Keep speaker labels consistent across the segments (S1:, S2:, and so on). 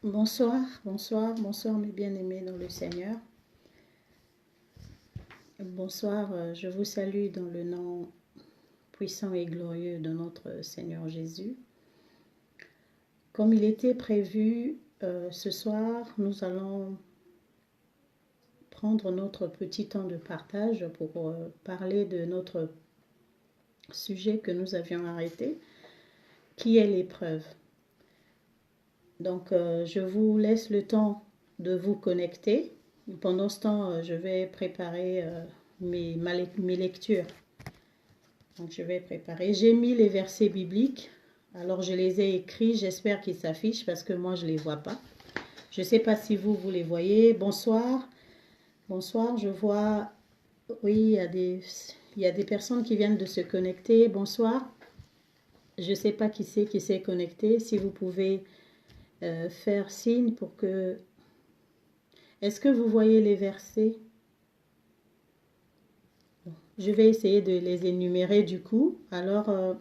S1: Bonsoir, bonsoir, bonsoir mes bien-aimés dans le Seigneur. Bonsoir, je vous salue dans le nom puissant et glorieux de notre Seigneur Jésus. Comme il était prévu, ce soir, nous allons prendre notre petit temps de partage pour parler de notre sujet que nous avions arrêté, qui est l'épreuve. Donc, je vous laisse le temps de vous connecter. Pendant ce temps, je vais préparer mes lectures. Donc, je vais préparer. J'ai mis les versets bibliques. Alors, je les ai écrits. J'espère qu'ils s'affichent parce que moi, je ne les vois pas. Je ne sais pas si vous les voyez. Bonsoir. Bonsoir, je vois... Oui, il y a des personnes qui viennent de se connecter. Bonsoir. Je ne sais pas qui c'est qui s'est connecté. Si vous pouvez... faire signe pour que... Est-ce que vous voyez les versets? Je vais essayer de les énumérer du coup. Alors,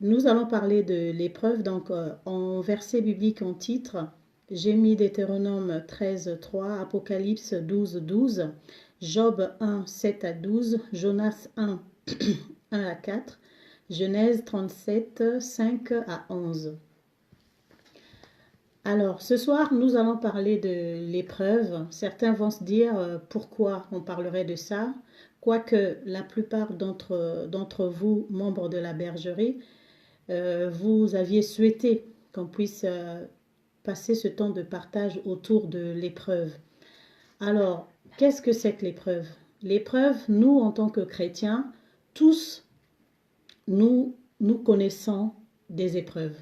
S1: nous allons parler de l'épreuve. Donc, en verset biblique en titre, j'ai mis Deutéronome 13, 3, Apocalypse 12, 12, Job 1, 7 à 12, Jonas 1, 1 à 4, Genèse 37, 5 à 11. Alors, ce soir, nous allons parler de l'épreuve. Certains vont se dire pourquoi on parlerait de ça, quoique la plupart d'entre vous, membres de la bergerie, vous aviez souhaité qu'on puisse passer ce temps de partage autour de l'épreuve. Alors, qu'est-ce que c'est que l'épreuve? L'épreuve, nous, en tant que chrétiens, tous, nous connaissons des épreuves.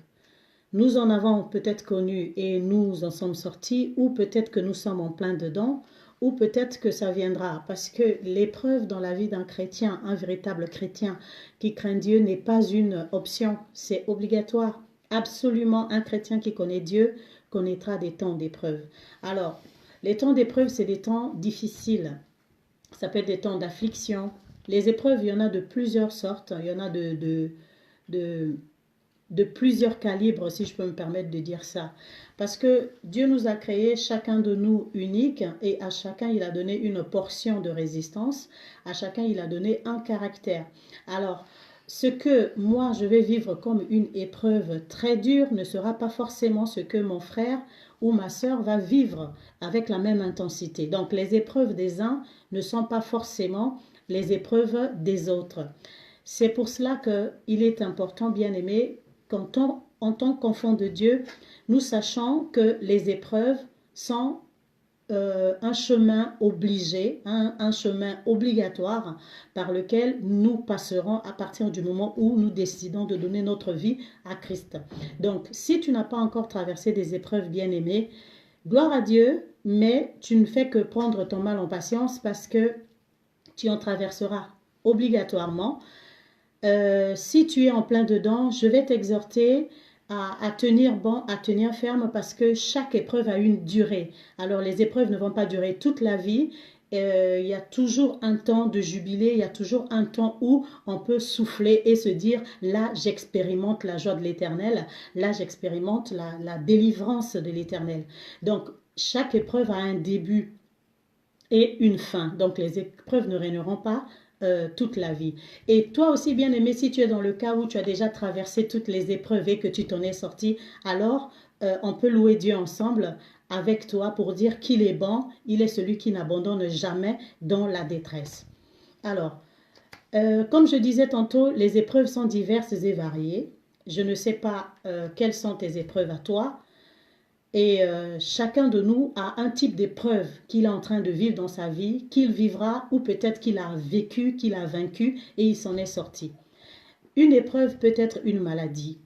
S1: Nous en avons peut-être connu et nous en sommes sortis, ou peut-être que nous sommes en plein dedans, ou peut-être que ça viendra. Parce que l'épreuve dans la vie d'un chrétien, un véritable chrétien qui craint Dieu, n'est pas une option, c'est obligatoire. Absolument, un chrétien qui connaît Dieu connaîtra des temps d'épreuve. Alors, les temps d'épreuve, c'est des temps difficiles. Ça peut être des temps d'affliction. Les épreuves, il y en a de plusieurs sortes. Il y en a de plusieurs calibres, si je peux me permettre de dire ça. Parce que Dieu nous a créé chacun de nous unique et à chacun il a donné une portion de résistance, à chacun il a donné un caractère. Alors, ce que moi je vais vivre comme une épreuve très dure ne sera pas forcément ce que mon frère ou ma sœur va vivre avec la même intensité. Donc, les épreuves des uns ne sont pas forcément les épreuves des autres. C'est pour cela qu'il est important, bien aimé, en tant qu'enfant de Dieu, nous sachons que les épreuves sont un chemin obligé, un chemin obligatoire par lequel nous passerons à partir du moment où nous décidons de donner notre vie à Christ. Donc, si tu n'as pas encore traversé des épreuves, bien-aimées, gloire à Dieu, mais tu ne fais que prendre ton mal en patience parce que tu en traverseras obligatoirement. Si tu es en plein dedans, je vais t'exhorter à tenir bon, à tenir ferme parce que chaque épreuve a une durée. Alors les épreuves ne vont pas durer toute la vie. Il y a toujours un temps de jubilé, il y a toujours un temps où on peut souffler et se dire là j'expérimente la joie de l'Éternel, là j'expérimente la délivrance de l'Éternel. Donc chaque épreuve a un début et une fin. Donc les épreuves ne régneront pas toute la vie. Et toi aussi, bien aimé, si tu es dans le cas où tu as déjà traversé toutes les épreuves et que tu t'en es sorti, alors on peut louer Dieu ensemble avec toi pour dire qu'il est bon, il est celui qui n'abandonne jamais dans la détresse. Alors, comme je disais tantôt, les épreuves sont diverses et variées. Je ne sais pas quelles sont tes épreuves à toi. Et chacun de nous a un type d'épreuve qu'il est en train de vivre dans sa vie, qu'il vivra ou peut-être qu'il a vécu, qu'il a vaincu et il s'en est sorti. Une épreuve peut être une maladie.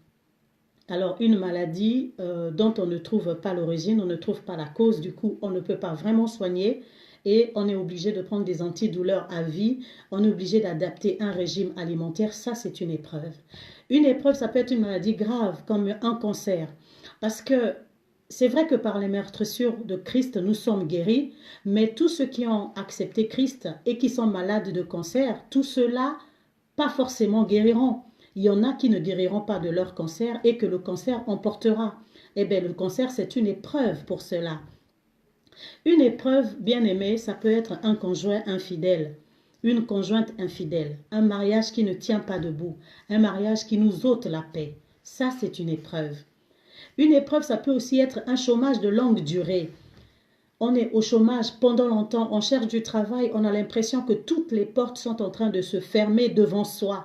S1: Alors une maladie dont on ne trouve pas l'origine, on ne trouve pas la cause, du coup on ne peut pas vraiment soigner et on est obligé de prendre des antidouleurs à vie, on est obligé d'adapter un régime alimentaire, ça c'est une épreuve. Une épreuve, ça peut être une maladie grave comme un cancer parce que c'est vrai que par les meurtrissures de Christ, nous sommes guéris, mais tous ceux qui ont accepté Christ et qui sont malades de cancer, tous ceux-là, pas forcément guériront. Il y en a qui ne guériront pas de leur cancer et que le cancer emportera. Eh bien, le cancer, c'est une épreuve pour cela. Une épreuve, bien aimée, ça peut être un conjoint infidèle, une conjointe infidèle, un mariage qui ne tient pas debout, un mariage qui nous ôte la paix. Ça, c'est une épreuve. Une épreuve, ça peut aussi être un chômage de longue durée. On est au chômage pendant longtemps, on cherche du travail, on a l'impression que toutes les portes sont en train de se fermer devant soi.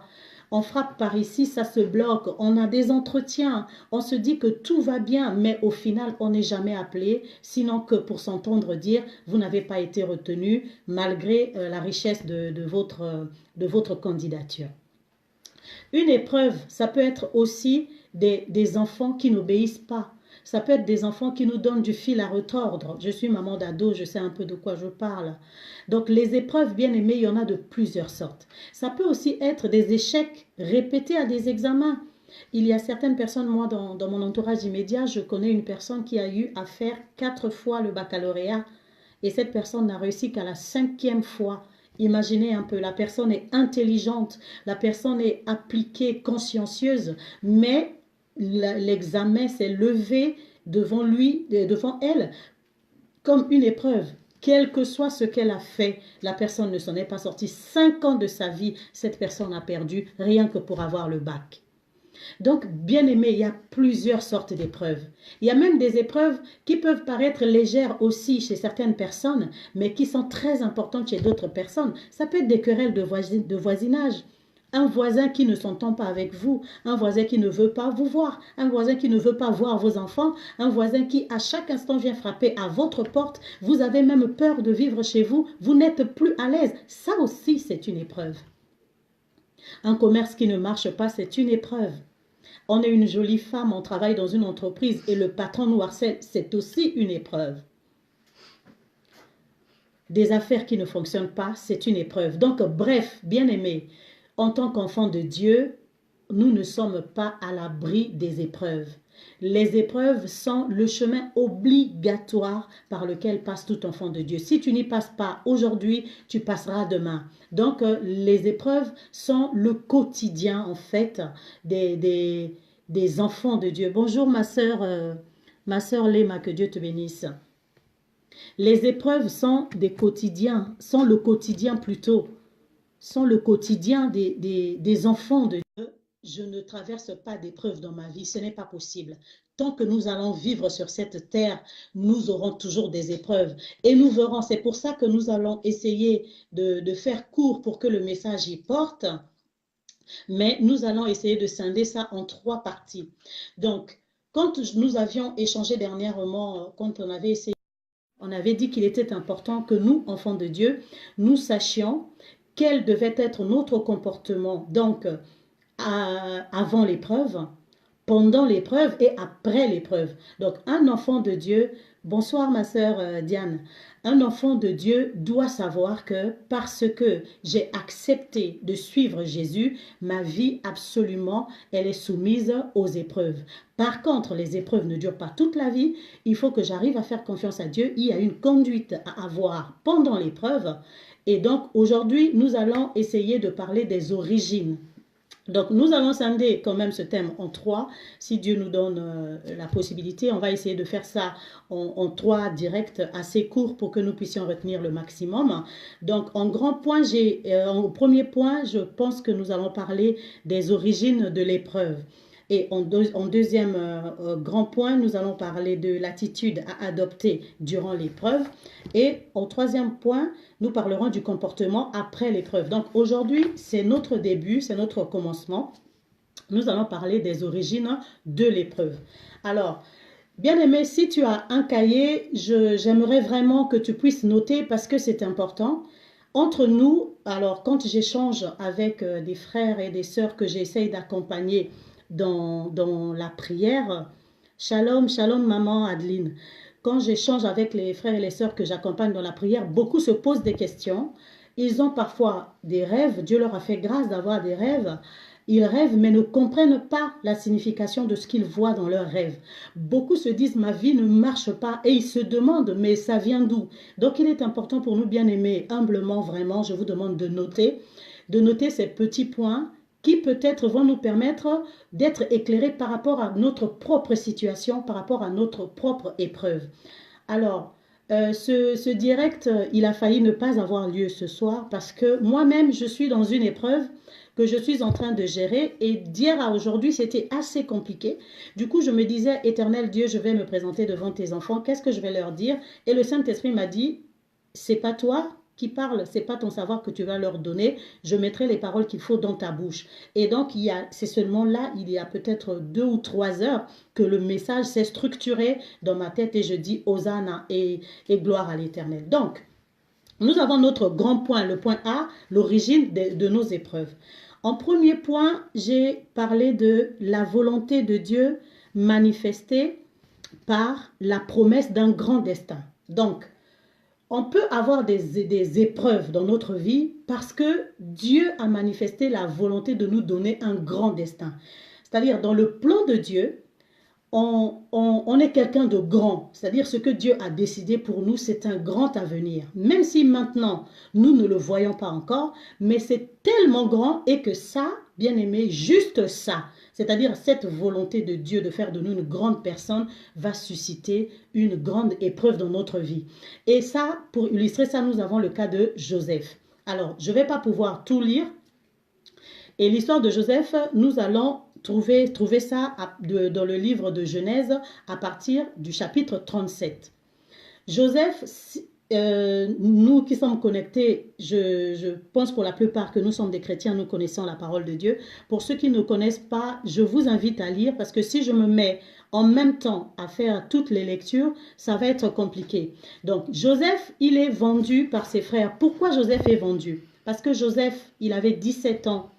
S1: On frappe par ici, ça se bloque, on a des entretiens, on se dit que tout va bien, mais au final, on n'est jamais appelé, sinon que pour s'entendre dire, vous n'avez pas été retenu malgré la richesse de votre candidature. Une épreuve, ça peut être aussi des enfants qui n'obéissent pas. Ça peut être des enfants qui nous donnent du fil à retordre. Je suis maman d'ado, je sais un peu de quoi je parle. Donc les épreuves bien aimées, il y en a de plusieurs sortes. Ça peut aussi être des échecs répétés à des examens. Il y a certaines personnes, moi dans mon entourage immédiat, je connais une personne qui a eu à faire 4 fois le baccalauréat et cette personne n'a réussi qu'à la 5e fois. Imaginez un peu, la personne est intelligente, la personne est appliquée, consciencieuse, mais l'examen s'est levé devant lui, devant elle, comme une épreuve. Quel que soit ce qu'elle a fait, la personne ne s'en est pas sortie. 5 ans de sa vie, cette personne a perdu rien que pour avoir le bac. Donc, bien aimé, il y a plusieurs sortes d'épreuves. Il y a même des épreuves qui peuvent paraître légères aussi chez certaines personnes, mais qui sont très importantes chez d'autres personnes. Ça peut être des querelles de voisinage. Un voisin qui ne s'entend pas avec vous, un voisin qui ne veut pas vous voir, un voisin qui ne veut pas voir vos enfants, un voisin qui à chaque instant vient frapper à votre porte, vous avez même peur de vivre chez vous, vous n'êtes plus à l'aise. Ça aussi, c'est une épreuve. Un commerce qui ne marche pas, c'est une épreuve. On est une jolie femme, on travaille dans une entreprise et le patron nous harcèle, c'est aussi une épreuve. Des affaires qui ne fonctionnent pas, c'est une épreuve. Donc, bref, bien aimé, en tant qu'enfant de Dieu, nous ne sommes pas à l'abri des épreuves. Les épreuves sont le chemin obligatoire par lequel passe tout enfant de Dieu. Si tu n'y passes pas aujourd'hui, tu passeras demain. Donc, les épreuves sont le quotidien, en fait, des enfants de Dieu. Bonjour, ma sœur Léma, que Dieu te bénisse. Les épreuves sont des quotidiens, sont le quotidien plutôt, sont le quotidien des enfants de Dieu. Je ne traverse pas d'épreuves dans ma vie, ce n'est pas possible. Tant que nous allons vivre sur cette terre, nous aurons toujours des épreuves. Et nous verrons, c'est pour ça que nous allons essayer de faire court pour que le message y porte. Mais nous allons essayer de scinder ça en 3 parties. Donc, quand nous avions échangé dernièrement, quand on avait essayé, on avait dit qu'il était important que nous, enfants de Dieu, nous sachions quel devait être notre comportement. Donc, avant l'épreuve, pendant l'épreuve et après l'épreuve. Donc, un enfant de Dieu, bonsoir ma sœur Diane, un enfant de Dieu doit savoir que parce que j'ai accepté de suivre Jésus, ma vie absolument, elle est soumise aux épreuves. Par contre, les épreuves ne durent pas toute la vie. Il faut que j'arrive à faire confiance à Dieu. Il y a une conduite à avoir pendant l'épreuve. Et donc, aujourd'hui, nous allons essayer de parler des origines. Donc, nous allons scinder quand même ce thème en 3. Si Dieu nous donne la possibilité, on va essayer de faire ça en 3 directs assez courts pour que nous puissions retenir le maximum. Donc, en grand point, en premier point, je pense que nous allons parler des origines de l'épreuve. Et en deuxième grand point, nous allons parler de l'attitude à adopter durant l'épreuve. Et en troisième point, nous parlerons du comportement après l'épreuve. Donc aujourd'hui, c'est notre début, c'est notre commencement. Nous allons parler des origines de l'épreuve. Alors, bien aimé, si tu as un cahier, j'aimerais vraiment que tu puisses noter parce que c'est important. Entre nous, alors quand j'échange avec des frères et des sœurs que j'essaye d'accompagner dans la prière, shalom, shalom maman Adeline, quand j'échange avec les frères et les sœurs que j'accompagne dans la prière, beaucoup se posent des questions. Ils ont parfois des rêves, Dieu leur a fait grâce d'avoir des rêves. Ils rêvent mais ne comprennent pas la signification de ce qu'ils voient dans leurs rêves. Beaucoup se disent ma vie ne marche pas et ils se demandent mais ça vient d'où? Donc il est important pour nous bien-aimés, humblement vraiment, je vous demande de noter ces petits points qui peut-être vont nous permettre d'être éclairés par rapport à notre propre situation, par rapport à notre propre épreuve. Alors, ce direct, il a failli ne pas avoir lieu ce soir parce que moi-même, je suis dans une épreuve que je suis en train de gérer et d'hier à aujourd'hui, c'était assez compliqué. Du coup, je me disais, Éternel Dieu, je vais me présenter devant tes enfants, qu'est-ce que je vais leur dire? Et le Saint-Esprit m'a dit, c'est pas toi qui parle, c'est pas ton savoir que tu vas leur donner, je mettrai les paroles qu'il faut dans ta bouche. Et donc, c'est seulement là, il y a peut-être 2 ou 3 heures que le message s'est structuré dans ma tête et je dis Hosanna et gloire à l'Éternel. Donc, nous avons notre grand point, le point A, l'origine de nos épreuves. En premier point, j'ai parlé de la volonté de Dieu manifestée par la promesse d'un grand destin. Donc, on peut avoir des épreuves dans notre vie parce que Dieu a manifesté la volonté de nous donner un grand destin. C'est-à-dire, dans le plan de Dieu, on est quelqu'un de grand. C'est-à-dire, ce que Dieu a décidé pour nous, c'est un grand avenir. Même si maintenant, nous ne le voyons pas encore, mais c'est tellement grand et que ça, bien aimé, juste ça, c'est-à-dire cette volonté de Dieu de faire de nous une grande personne, va susciter une grande épreuve dans notre vie. Et ça, pour illustrer ça, nous avons le cas de Joseph. Alors, je ne vais pas pouvoir tout lire. Et l'histoire de Joseph, nous allons trouver ça dans le livre de Genèse à partir du chapitre 37. Joseph, nous qui sommes connectés, je pense pour la plupart que nous sommes des chrétiens, nous connaissons la parole de Dieu. Pour ceux qui ne connaissent pas, je vous invite à lire parce que si je me mets en même temps à faire toutes les lectures, ça va être compliqué. Donc Joseph, il est vendu par ses frères. Pourquoi Joseph est vendu? Parce que Joseph, il avait 17 ans.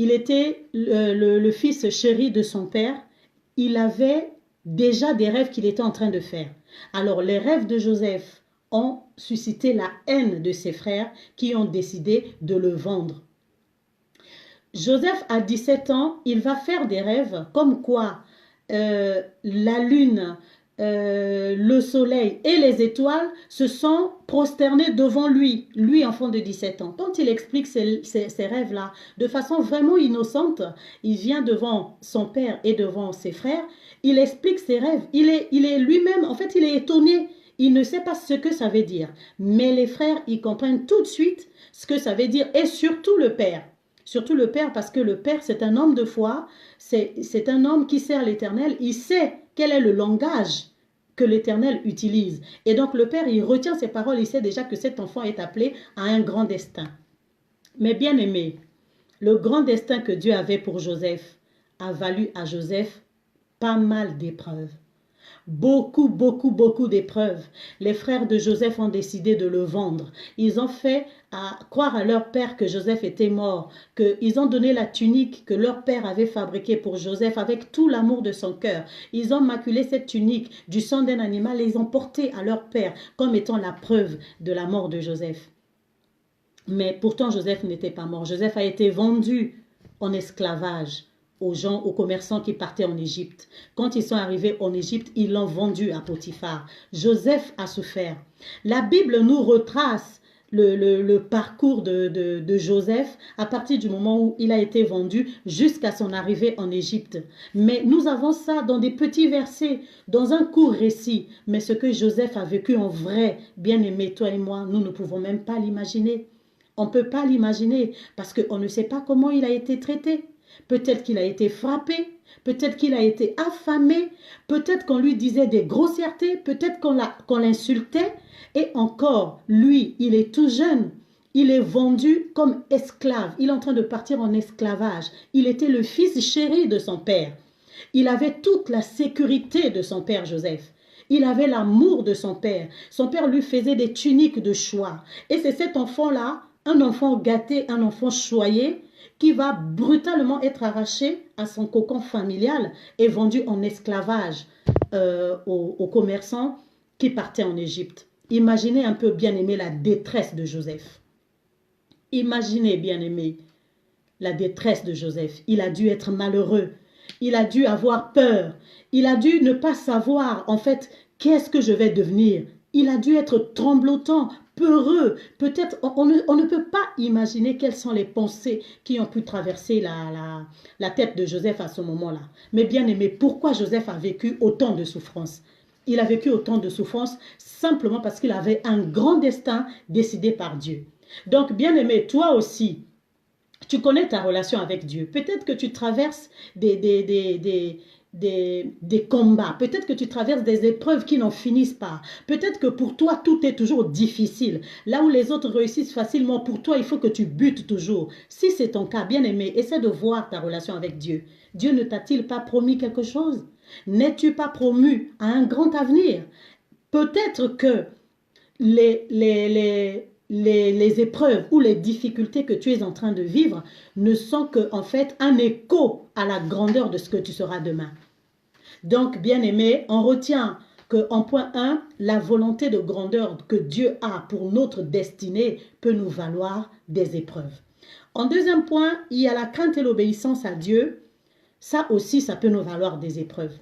S1: Il était le fils chéri de son père. Il avait déjà des rêves qu'il était en train de faire. Alors, les rêves de Joseph ont suscité la haine de ses frères qui ont décidé de le vendre. Joseph, à 17 ans, il va faire des rêves comme quoi la lune, le soleil et les étoiles se sont prosternés devant lui, enfant de 17 ans. Quand il explique ces rêves-là de façon vraiment innocente, il vient devant son père et devant ses frères, il explique ses rêves, il est lui-même, en fait il est étonné, il ne sait pas ce que ça veut dire, mais les frères, ils comprennent tout de suite ce que ça veut dire, et surtout le père. Surtout le père, parce que le père, c'est un homme de foi, c'est un homme qui sert l'Éternel, il sait quel est le langage que l'Éternel utilise. Et donc le père, il retient ses paroles, il sait déjà que cet enfant est appelé à un grand destin. Mais bien aimé, le grand destin que Dieu avait pour Joseph a valu à Joseph pas mal d'épreuves. Beaucoup d'épreuves. Les frères de Joseph ont décidé de le vendre. Ils ont fait croire à leur père que Joseph était mort, qu'ils ont donné la tunique que leur père avait fabriquée pour Joseph avec tout l'amour de son cœur. Ils ont maculé cette tunique du sang d'un animal et ils ont porté à leur père comme étant la preuve de la mort de Joseph. Mais pourtant Joseph n'était pas mort. Joseph a été vendu en esclavage aux commerçants qui partaient en Égypte. Quand ils sont arrivés en Égypte, ils l'ont vendu à Potiphar. Joseph a souffert. La Bible nous retrace le parcours de Joseph à partir du moment où il a été vendu jusqu'à son arrivée en Égypte. Mais nous avons ça dans des petits versets, dans un court récit. Mais ce que Joseph a vécu en vrai, bien aimé, toi et moi, nous ne pouvons même pas l'imaginer. On ne peut pas l'imaginer parce qu'on ne sait pas comment il a été traité. Peut-être qu'il a été frappé, peut-être qu'il a été affamé, peut-être qu'on lui disait des grossièretés, peut-être qu'on l'insultait. Et encore, lui, il est tout jeune, il est vendu comme esclave, il est en train de partir en esclavage. Il était le fils chéri de son père. Il avait toute la sécurité de son père Joseph. Il avait l'amour de son père. Son père lui faisait des tuniques de choix. Et c'est cet enfant-là, un enfant gâté, un enfant choyé, qui va brutalement être arraché à son cocon familial et vendu en esclavage aux commerçants qui partaient en Égypte. Imaginez un peu, bien-aimé, la détresse de Joseph. Imaginez, bien-aimé, la détresse de Joseph. Il a dû être malheureux. Il a dû avoir peur. Il a dû ne pas savoir, en fait, qu'est-ce que je vais devenir. Il a dû être tremblotant, peureux. Peut-être, on ne peut pas imaginer quelles sont les pensées qui ont pu traverser la tête de Joseph à ce moment-là. Mais bien aimé, pourquoi Joseph a vécu autant de souffrances? Il a vécu autant de souffrances simplement parce qu'il avait un grand destin décidé par Dieu. Donc, bien aimé, toi aussi, tu connais ta relation avec Dieu. Peut-être que tu traverses des combats. Peut-être que tu traverses des épreuves qui n'en finissent pas. Peut-être que pour toi, tout est toujours difficile. Là où les autres réussissent facilement, pour toi, il faut que tu butes toujours. Si c'est ton cas, bien aimé, essaie de voir ta relation avec Dieu. Dieu ne t'a-t-il pas promis quelque chose? N'es-tu pas promu à un grand avenir? Peut-être que les épreuves ou les difficultés que tu es en train de vivre ne sont que, en fait, un écho à la grandeur de ce que tu seras demain. Donc, bien aimé, on retient qu'en point 1, la volonté de grandeur que Dieu a pour notre destinée peut nous valoir des épreuves. En deuxième point, il y a la crainte et l'obéissance à Dieu. Ça aussi, ça peut nous valoir des épreuves.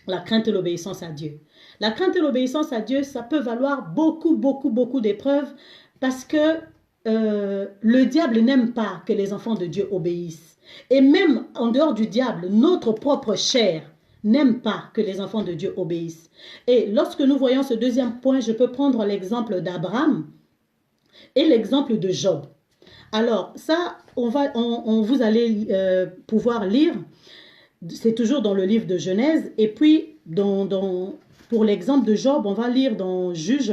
S1: La crainte et l'obéissance à Dieu. La crainte et l'obéissance à Dieu, ça peut valoir beaucoup d'épreuves parce que le diable n'aime pas que les enfants de Dieu obéissent. Et même en dehors du diable, notre propre chair n'aime pas que les enfants de Dieu obéissent. Et lorsque nous voyons ce deuxième point, je peux prendre l'exemple d'Abraham et l'exemple de Job. Alors, ça, vous allez pouvoir lire. C'est toujours dans le livre de Genèse. Et puis, pour l'exemple de Job, on va lire dans Juge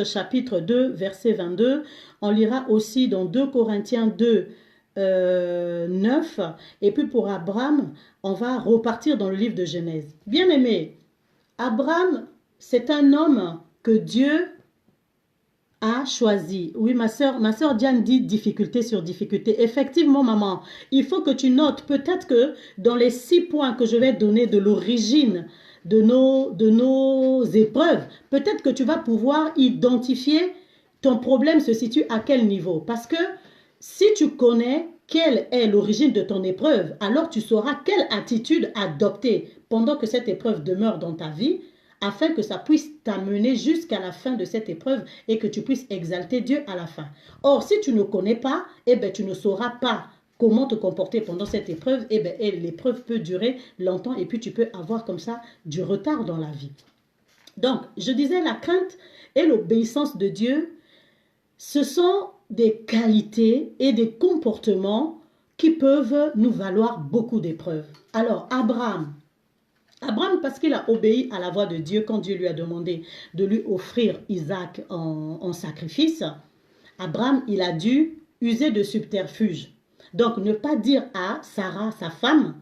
S1: chapitre 2, verset 22. On lira aussi dans 2 Corinthiens 2, 9. Et puis pour Abraham, on va repartir dans le livre de Genèse. Bien aimé, Abraham, c'est un homme que Dieu a choisi. Oui, ma soeur Diane dit difficulté sur difficulté. Effectivement, maman, il faut que tu notes peut-être que dans les 6 points que je vais donner de l'origine de nos épreuves, peut-être que tu vas pouvoir identifier ton problème se situe à quel niveau. Parce que si tu connais quelle est l'origine de ton épreuve, alors tu sauras quelle attitude adopter pendant que cette épreuve demeure dans ta vie, afin que ça puisse t'amener jusqu'à la fin de cette épreuve et que tu puisses exalter Dieu à la fin. Or, si tu ne connais pas, eh bien, tu ne sauras pas comment te comporter pendant cette épreuve. Eh bien, l'épreuve peut durer longtemps et puis tu peux avoir comme ça du retard dans la vie. Donc, je disais, la crainte et l'obéissance de Dieu, ce sont des qualités et des comportements qui peuvent nous valoir beaucoup d'épreuves. Alors, Abraham, parce qu'il a obéi à la voix de Dieu quand Dieu lui a demandé de lui offrir Isaac en sacrifice, Abraham, il a dû user de subterfuge. Donc, ne pas dire à Sarah, sa femme,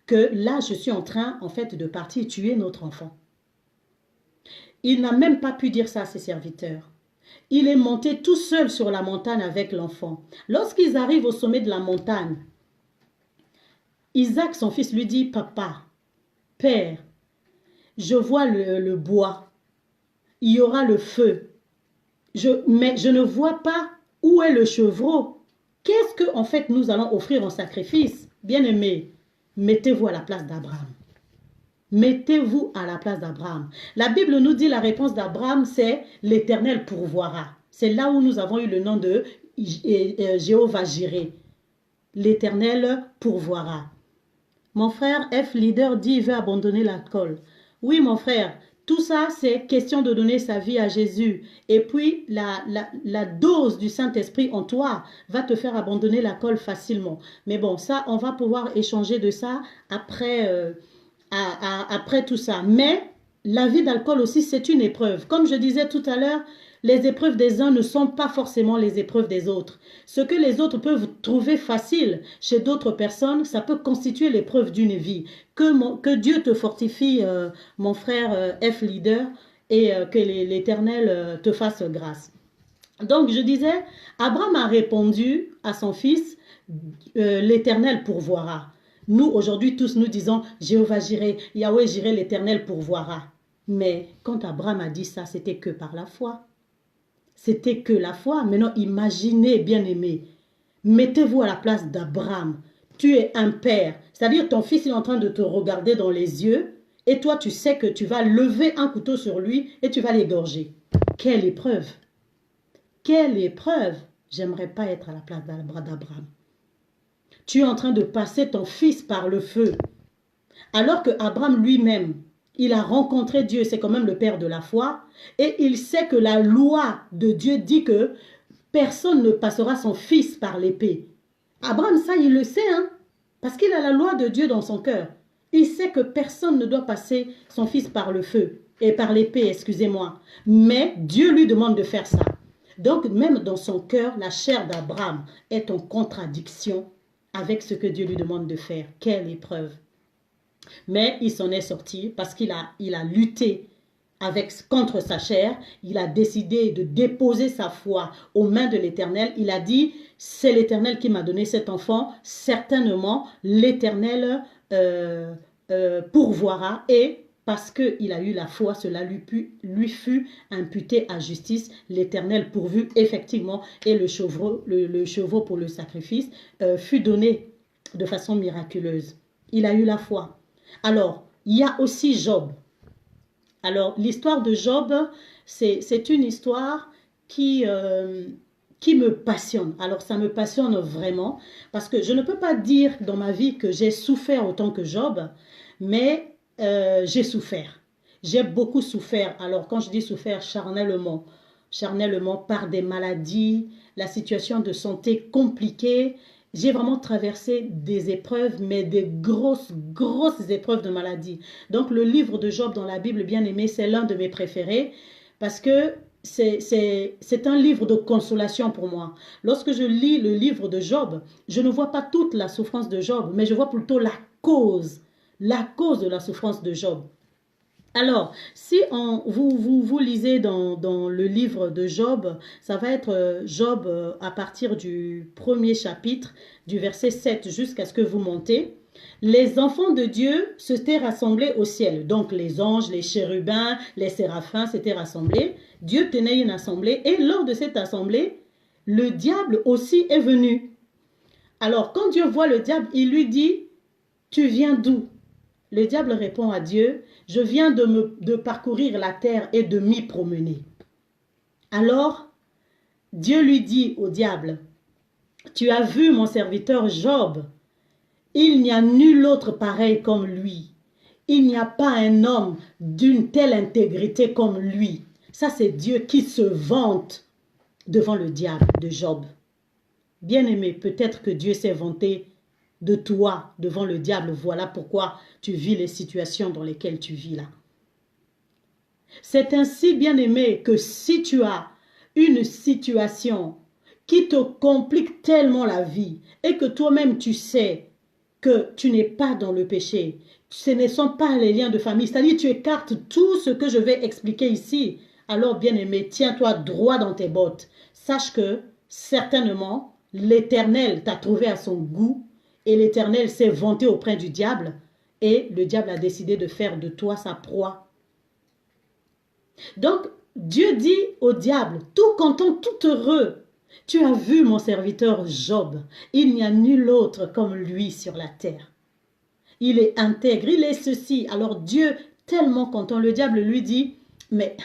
S1: que là, je suis en train, en fait, de partir tuer notre enfant. Il n'a même pas pu dire ça à ses serviteurs. Il est monté tout seul sur la montagne avec l'enfant. Lorsqu'ils arrivent au sommet de la montagne, Isaac, son fils, lui dit, « Papa, Père, je vois le bois, il y aura le feu, mais je ne vois pas où est le chevreau. Qu'est-ce que en fait nous allons offrir en sacrifice? Bien-aimés, mettez-vous à la place d'Abraham. Mettez-vous à la place d'Abraham. La Bible nous dit la réponse d'Abraham, c'est l'Éternel pourvoira. C'est là où nous avons eu le nom de Jéhovah Jireh. L'Éternel pourvoira. Mon frère F. Leader dit il veut abandonner l'alcool. Oui, mon frère, tout ça, c'est question de donner sa vie à Jésus. Et puis, la dose du Saint-Esprit en toi va te faire abandonner l'alcool facilement. Mais bon, ça, on va pouvoir échanger de ça après, après tout ça. Mais la vie d'alcool aussi, c'est une épreuve. Comme je disais tout à l'heure, les épreuves des uns ne sont pas forcément les épreuves des autres. Ce que les autres peuvent trouver facile chez d'autres personnes, ça peut constituer l'épreuve d'une vie. Que Dieu te fortifie, mon frère F. Leader, et que l'Éternel te fasse grâce. Donc, je disais, Abraham a répondu à son fils, l'Éternel pourvoira. Nous, aujourd'hui, tous, nous disons, Jéhovah Jireh, Yahweh Jireh, l'Éternel pourvoira. Mais quand Abraham a dit ça, c'était que par la foi. C'était que la foi. Maintenant, imaginez, bien-aimés, mettez-vous à la place d'Abraham. Tu es un père, c'est-à-dire ton fils est en train de te regarder dans les yeux et toi, tu sais que tu vas lever un couteau sur lui et tu vas l'égorger. quelle épreuve! Quelle épreuve! J'aimerais pas être à la place d'Abraham. Tu es en train de passer ton fils par le feu. Alors que Abraham lui-même, il a rencontré Dieu, c'est quand même le père de la foi, et il sait que la loi de Dieu dit que personne ne passera son fils par l'épée. Abraham, ça, il le sait, hein, parce qu'il a la loi de Dieu dans son cœur. Il sait que personne ne doit passer son fils par le feu, et par l'épée, excusez-moi. Mais Dieu lui demande de faire ça. Donc, même dans son cœur, la chair d'Abraham est en contradiction avec ce que Dieu lui demande de faire. Quelle épreuve! Mais il s'en est sorti parce qu'il a lutté contre sa chair. Il a décidé de déposer sa foi aux mains de l'Éternel. Il a dit, c'est l'Éternel qui m'a donné cet enfant. Certainement, l'Éternel pourvoira. Et parce qu'il a eu la foi, cela lui fut imputé à justice. L'Éternel pourvu effectivement, et le chevreau pour le sacrifice fut donné de façon miraculeuse. Il a eu la foi. Alors, il y a aussi Job. Alors, l'histoire de Job, c'est une histoire qui me passionne. Alors, ça me passionne vraiment parce que je ne peux pas dire dans ma vie que j'ai souffert autant que Job, mais j'ai souffert. J'ai beaucoup souffert. Alors, quand je dis souffert, charnellement par des maladies, la situation de santé compliquée. J'ai vraiment traversé des épreuves, mais des grosses épreuves de maladie. Donc, le livre de Job dans la Bible, bien aimé, c'est l'un de mes préférés parce que c'est un livre de consolation pour moi. Lorsque je lis le livre de Job, je ne vois pas toute la souffrance de Job, mais je vois plutôt la cause de la souffrance de Job. Alors, si vous lisez dans le livre de Job, ça va être Job à partir du premier chapitre, du verset 7 jusqu'à ce que vous montez. Les enfants de Dieu s'étaient rassemblés au ciel. Donc, les anges, les chérubins, les séraphins s'étaient rassemblés. Dieu tenait une assemblée et lors de cette assemblée, le diable aussi est venu. Alors, quand Dieu voit le diable, il lui dit, « Tu viens d'où » Le diable répond à Dieu, « Je viens de parcourir la terre et de m'y promener. » Alors, Dieu lui dit au diable, « Tu as vu mon serviteur Job, il n'y a nul autre pareil comme lui. Il n'y a pas un homme d'une telle intégrité comme lui. » Ça, c'est Dieu qui se vante devant le diable de Job. Bien-aimé, peut-être que Dieu s'est vanté de toi devant le diable. Voilà pourquoi tu vis les situations dans lesquelles tu vis là. C'est ainsi, bien-aimé, que si tu as une situation qui te complique tellement la vie et que toi-même tu sais que tu n'es pas dans le péché, ce ne sont pas les liens de famille, c'est-à-dire tu écartes tout ce que je vais expliquer ici, alors bien-aimé, tiens-toi droit dans tes bottes. Sache que certainement l'Éternel t'a trouvé à son goût et l'Éternel s'est vanté auprès du diable et le diable a décidé de faire de toi sa proie. Donc, Dieu dit au diable, tout content, tout heureux, « Tu as vu mon serviteur Job, il n'y a nul autre comme lui sur la terre. Il est intègre, il est ceci. » Alors Dieu, tellement content, le diable lui dit, « Mais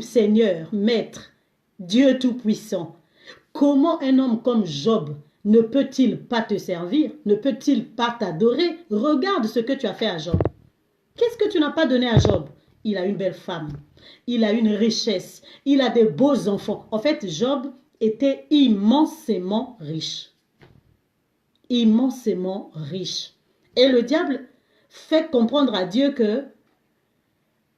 S1: Seigneur, Maître, Dieu Tout-Puissant, comment un homme comme Job ne peut-il pas te servir? Ne peut-il pas t'adorer? Regarde ce que tu as fait à Job. Qu'est-ce que tu n'as pas donné à Job? Il a une belle femme, il a une richesse, il a des beaux enfants. En fait, Job était immensément riche. Immensément riche. Et le diable fait comprendre à Dieu que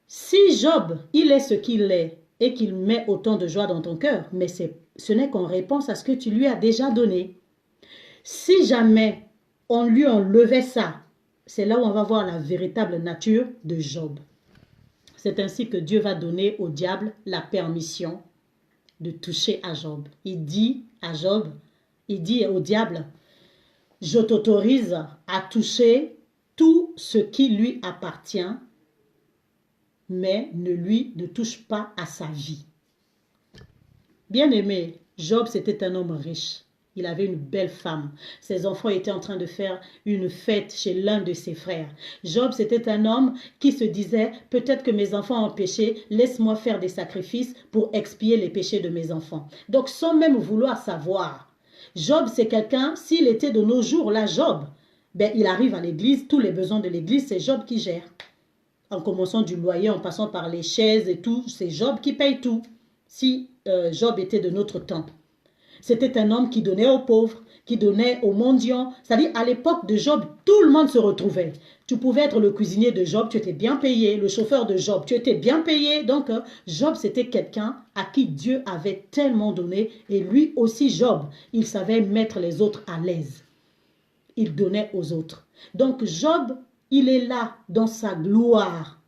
S1: si Job, il est ce qu'il est et qu'il met autant de joie dans ton cœur, mais ce n'est qu'en réponse à ce que tu lui as déjà donné. Si jamais on lui enlevait ça, c'est là où on va voir la véritable nature de Job. C'est ainsi que Dieu va donner au diable la permission de toucher à Job. Il dit à Job, il dit au diable, « Je t'autorise à toucher tout ce qui lui appartient, mais ne touche pas à sa vie. » Bien-aimé, Job, c'était un homme riche. Il avait une belle femme. Ses enfants étaient en train de faire une fête chez l'un de ses frères. Job, c'était un homme qui se disait, peut-être que mes enfants ont péché, laisse-moi faire des sacrifices pour expier les péchés de mes enfants. Donc, sans même vouloir savoir, Job, c'est quelqu'un, s'il était de nos jours là, Job, ben, il arrive à l'église, tous les besoins de l'église, c'est Job qui gère. En commençant du loyer, en passant par les chaises et tout, c'est Job qui paye tout. Si Job était de notre temps. C'était un homme qui donnait aux pauvres, qui donnait aux mendiants. C'est-à-dire, à l'époque de Job, tout le monde se retrouvait. Tu pouvais être le cuisinier de Job, tu étais bien payé. Le chauffeur de Job, tu étais bien payé. Donc, Job, c'était quelqu'un à qui Dieu avait tellement donné. Et lui aussi, Job, il savait mettre les autres à l'aise. Il donnait aux autres. Donc, Job, il est là dans sa gloire.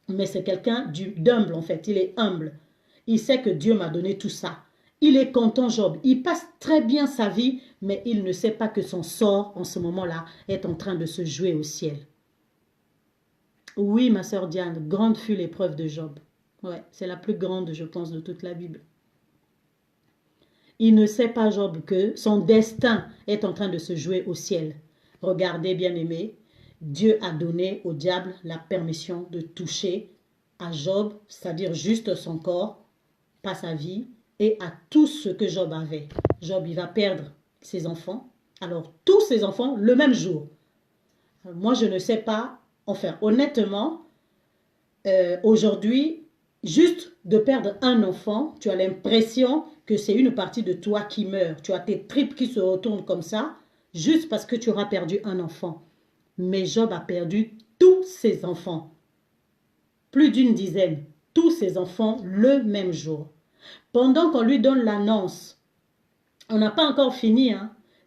S1: Mais c'est quelqu'un d'humble, en fait. Il est humble. Il sait que Dieu m'a donné tout ça. Il est content, Job. Il passe très bien sa vie, mais il ne sait pas que son sort, en ce moment-là, est en train de se jouer au ciel. Oui, ma sœur Diane, grande fut l'épreuve de Job. Ouais, c'est la plus grande, je pense, de toute la Bible. Il ne sait pas, Job, que son destin est en train de se jouer au ciel. Regardez, bien-aimés, Dieu a donné au diable la permission de toucher à Job, c'est-à-dire juste son corps, pas sa vie, et à tout ce que Job avait. Job, il va perdre ses enfants. Alors, tous ses enfants, le même jour. Moi, je ne sais pas, enfin, honnêtement, aujourd'hui, juste de perdre un enfant, tu as l'impression que c'est une partie de toi qui meurt. Tu as tes tripes qui se retournent comme ça, juste parce que tu auras perdu un enfant. Mais Job a perdu tous ses enfants. Plus d'une dizaine. Tous ses enfants le même jour. Pendant qu'on lui donne l'annonce, on n'a pas encore fini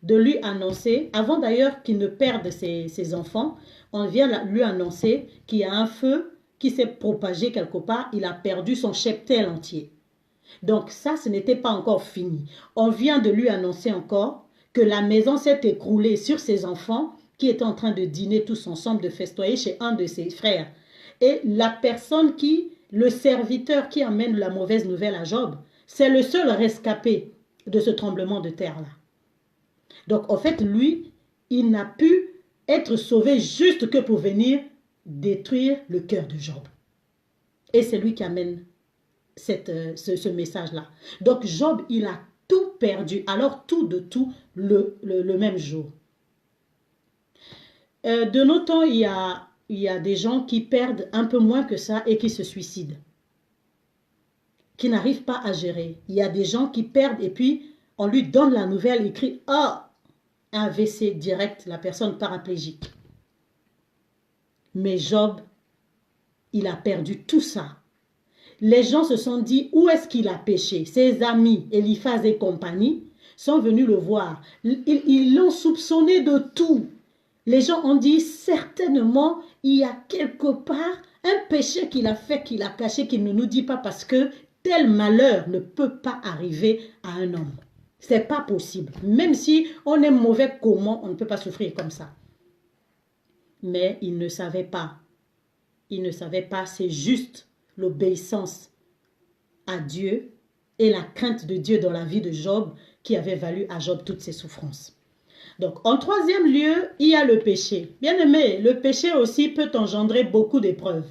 S1: de lui annoncer, avant d'ailleurs qu'il ne perde ses enfants, on vient lui annoncer qu'il y a un feu qui s'est propagé quelque part, il a perdu son cheptel entier. Donc ça, ce n'était pas encore fini. On vient de lui annoncer encore que la maison s'est écroulée sur ses enfants qui étaient en train de dîner tous ensemble, de festoyer chez un de ses frères. Et la personne le serviteur qui amène la mauvaise nouvelle à Job, c'est le seul rescapé de ce tremblement de terre-là. Donc, en fait, lui, il n'a pu être sauvé juste que pour venir détruire le cœur de Job. Et c'est lui qui amène ce message-là. Donc, Job, il a tout perdu. Alors, tout de tout, le même jour. De nos temps, il y a des gens qui perdent un peu moins que ça et qui se suicident, qui n'arrivent pas à gérer. Il y a des gens qui perdent et puis on lui donne la nouvelle, il crie « Ah !» Un AVC direct, la personne paraplégique. Mais Job, il a perdu tout ça. Les gens se sont dit où est-ce qu'il a péché. Ses amis, Eliphaz et compagnie, sont venus le voir. Ils l'ont soupçonné de tout. Les gens ont dit certainement il y a quelque part un péché qu'il a fait, qu'il a caché, qu'il ne nous dit pas parce que tel malheur ne peut pas arriver à un homme. C'est pas possible. Même si on est mauvais comment, on ne peut pas souffrir comme ça. Mais il ne savait pas. Il ne savait pas, c'est juste l'obéissance à Dieu et la crainte de Dieu dans la vie de Job qui avait valu à Job toutes ses souffrances. Donc, en troisième lieu, il y a le péché. Bien aimé, le péché aussi peut engendrer beaucoup d'épreuves.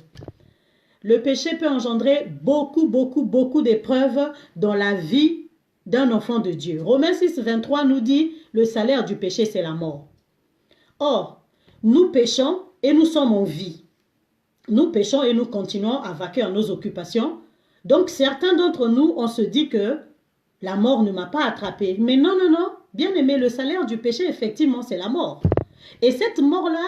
S1: Le péché peut engendrer beaucoup d'épreuves dans la vie d'un enfant de Dieu. Romains 6, 23 nous dit, le salaire du péché, c'est la mort. Or, nous péchons et nous sommes en vie. Nous péchons et nous continuons à vaquer à nos occupations. Donc, certains d'entre nous, on se dit que la mort ne m'a pas attrapé. Mais non, bien aimé, le salaire du péché, effectivement, c'est la mort. Et cette mort-là,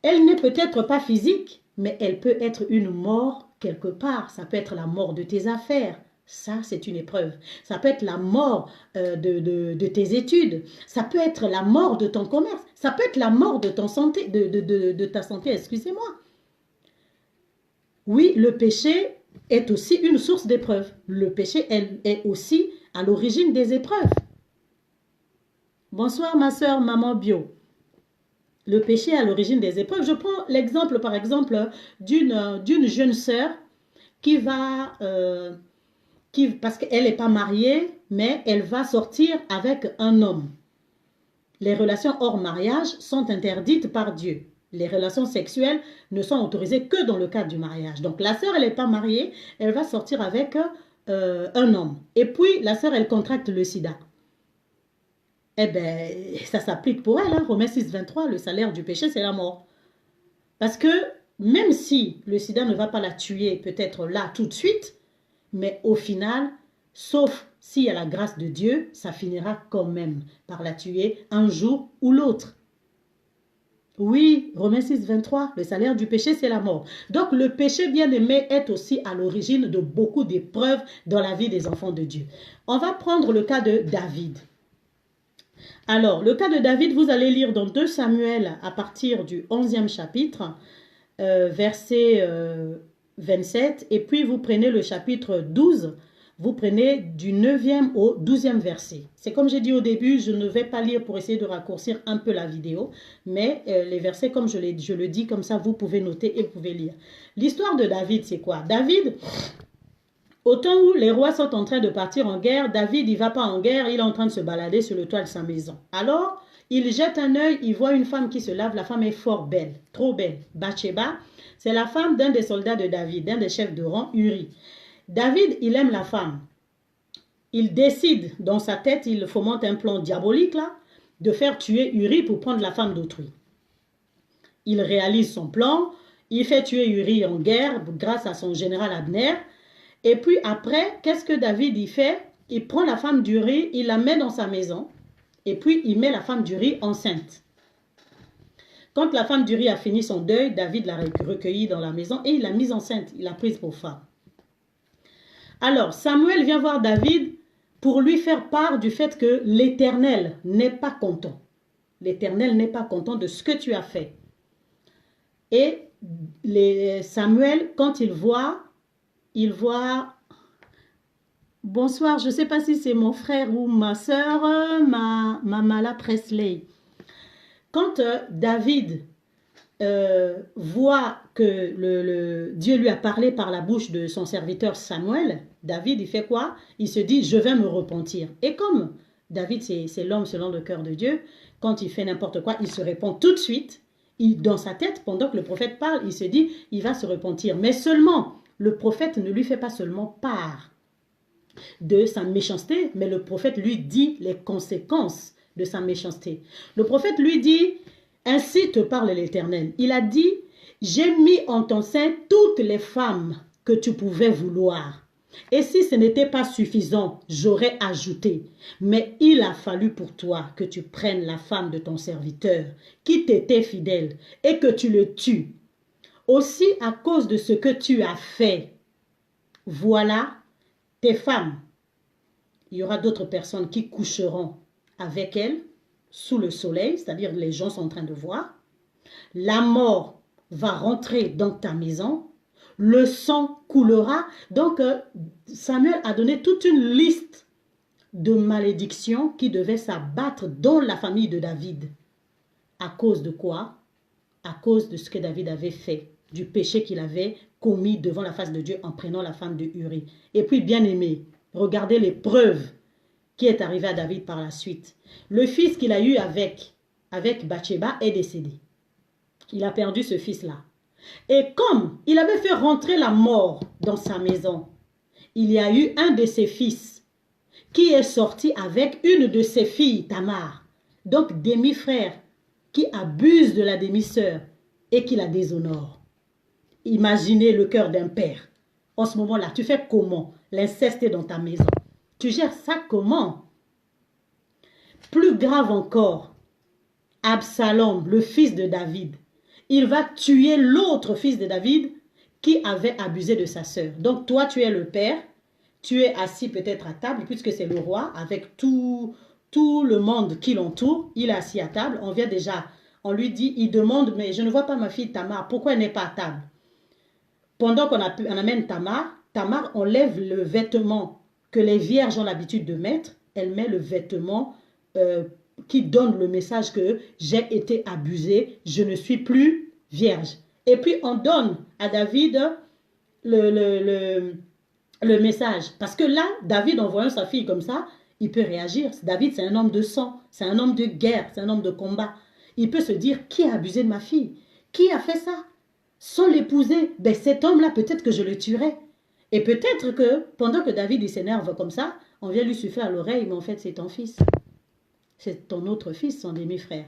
S1: elle n'est peut-être pas physique, mais elle peut être une mort quelque part. Ça peut être la mort de tes affaires. Ça, c'est une épreuve. Ça peut être la mort de tes études. Ça peut être la mort de ton commerce. Ça peut être la mort de ta santé, excusez-moi. Oui, le péché est aussi une source d'épreuves. Le péché est aussi à l'origine des épreuves. Bonsoir ma soeur, maman bio. Le péché est à l'origine des épreuves. Je prends l'exemple, par exemple, d'une jeune sœur qui va parce qu'elle n'est pas mariée, mais elle va sortir avec un homme. Les relations hors mariage sont interdites par Dieu. Les relations sexuelles ne sont autorisées que dans le cadre du mariage. Donc la sœur, elle n'est pas mariée, elle va sortir avec un homme. Et puis la sœur, elle contracte le sida. Eh bien, ça s'applique pour elle. Hein? Romains 6, 23, le salaire du péché, c'est la mort. Parce que même si le sida ne va pas la tuer peut-être là tout de suite, mais au final, sauf s'il y a la grâce de Dieu, ça finira quand même par la tuer un jour ou l'autre. Oui, Romains 6, 23, le salaire du péché, c'est la mort. Donc le péché, bien aimé, est aussi à l'origine de beaucoup d'épreuves dans la vie des enfants de Dieu. On va prendre le cas de David. Alors, le cas de David, vous allez lire dans 2 Samuel à partir du 11e chapitre, verset 27, et puis vous prenez le chapitre 12, vous prenez du 9e au 12e verset. C'est comme j'ai dit au début, je ne vais pas lire pour essayer de raccourcir un peu la vidéo, mais les versets, comme je le dis, comme ça, vous pouvez noter et vous pouvez lire. L'histoire de David, c'est quoi? David, au temps où les rois sont en train de partir en guerre, David, il ne va pas en guerre, il est en train de se balader sur le toit de sa maison. Alors, il jette un œil, il voit une femme qui se lave, la femme est fort belle, trop belle. Bathsheba, c'est la femme d'un des soldats de David, d'un des chefs de rang, Uri. David, il aime la femme. Il décide, dans sa tête, il fomente un plan diabolique là, de faire tuer Uri pour prendre la femme d'autrui. Il réalise son plan, il fait tuer Uri en guerre grâce à son général Abner. Et puis après, qu'est-ce que David y fait? Il prend la femme d'Uri, il la met dans sa maison, et puis il met la femme d'Uri enceinte. Quand la femme d'Uri a fini son deuil, David l'a recueillie dans la maison et il l'a mise enceinte, il l'a prise pour femme. Alors, Samuel vient voir David pour lui faire part du fait que l'Éternel n'est pas content. L'Éternel n'est pas content de ce que tu as fait. Et Samuel, quand il voit, bonsoir, je ne sais pas si c'est mon frère ou ma soeur, Mala Presley. Quand David voit que Dieu lui a parlé par la bouche de son serviteur Samuel, David, il fait quoi? Il se dit, je vais me repentir. Et comme David, c'est l'homme selon le cœur de Dieu, quand il fait n'importe quoi, il se repent tout de suite. Dans sa tête, pendant que le prophète parle, il se dit, il va se repentir. Mais seulement, le prophète ne lui fait pas seulement part de sa méchanceté, mais le prophète lui dit les conséquences de sa méchanceté. Le prophète lui dit, ainsi te parle l'Éternel. Il a dit, j'ai mis en ton sein toutes les femmes que tu pouvais vouloir. Et si ce n'était pas suffisant, j'aurais ajouté. Mais il a fallu pour toi que tu prennes la femme de ton serviteur, qui t'était fidèle, et que tu le tues. Aussi à cause de ce que tu as fait, voilà tes femmes. Il y aura d'autres personnes qui coucheront avec elles sous le soleil, c'est-à-dire les gens sont en train de voir. La mort va rentrer dans ta maison. Le sang coulera. Donc, Samuel a donné toute une liste de malédictions qui devaient s'abattre dans la famille de David. À cause de quoi? À cause de ce que David avait fait, du péché qu'il avait commis devant la face de Dieu en prenant la femme de Uri. Et puis, bien aimé, regardez l'épreuve qui est arrivée à David par la suite. Le fils qu'il a eu avec Bathsheba est décédé. Il a perdu ce fils-là. Et comme il avait fait rentrer la mort dans sa maison, il y a eu un de ses fils qui est sorti avec une de ses filles, Tamar, donc demi-frère, qui abuse de la demi-sœur et qui la déshonore. Imaginez le cœur d'un père. En ce moment-là, tu fais comment? L'inceste est dans ta maison. Tu gères ça comment? Plus grave encore, Absalom, le fils de David, il va tuer l'autre fils de David qui avait abusé de sa sœur. Donc toi, tu es le père, tu es assis peut-être à table, puisque c'est le roi, avec tout le monde qui l'entoure, il est assis à table, on vient déjà, on lui dit, il demande, mais je ne vois pas ma fille Tamar, pourquoi elle n'est pas à table? Pendant qu'on amène Tamar, Tamar enlève le vêtement que les vierges ont l'habitude de mettre, elle met le vêtement qui donne le message que j'ai été abusée, je ne suis plus vierge. Et puis on donne à David le message. Parce que là, David, en voyant sa fille comme ça, il peut réagir. David, c'est un homme de sang, c'est un homme de guerre, c'est un homme de combat. Il peut se dire, qui a abusé de ma fille? Qui a fait ça? Sans l'épouser, ben cet homme-là, peut-être que je le tuerais. Et peut-être que, pendant que David il s'énerve comme ça, on vient lui souffler à l'oreille, mais en fait, c'est ton fils. C'est ton autre fils, son demi-frère.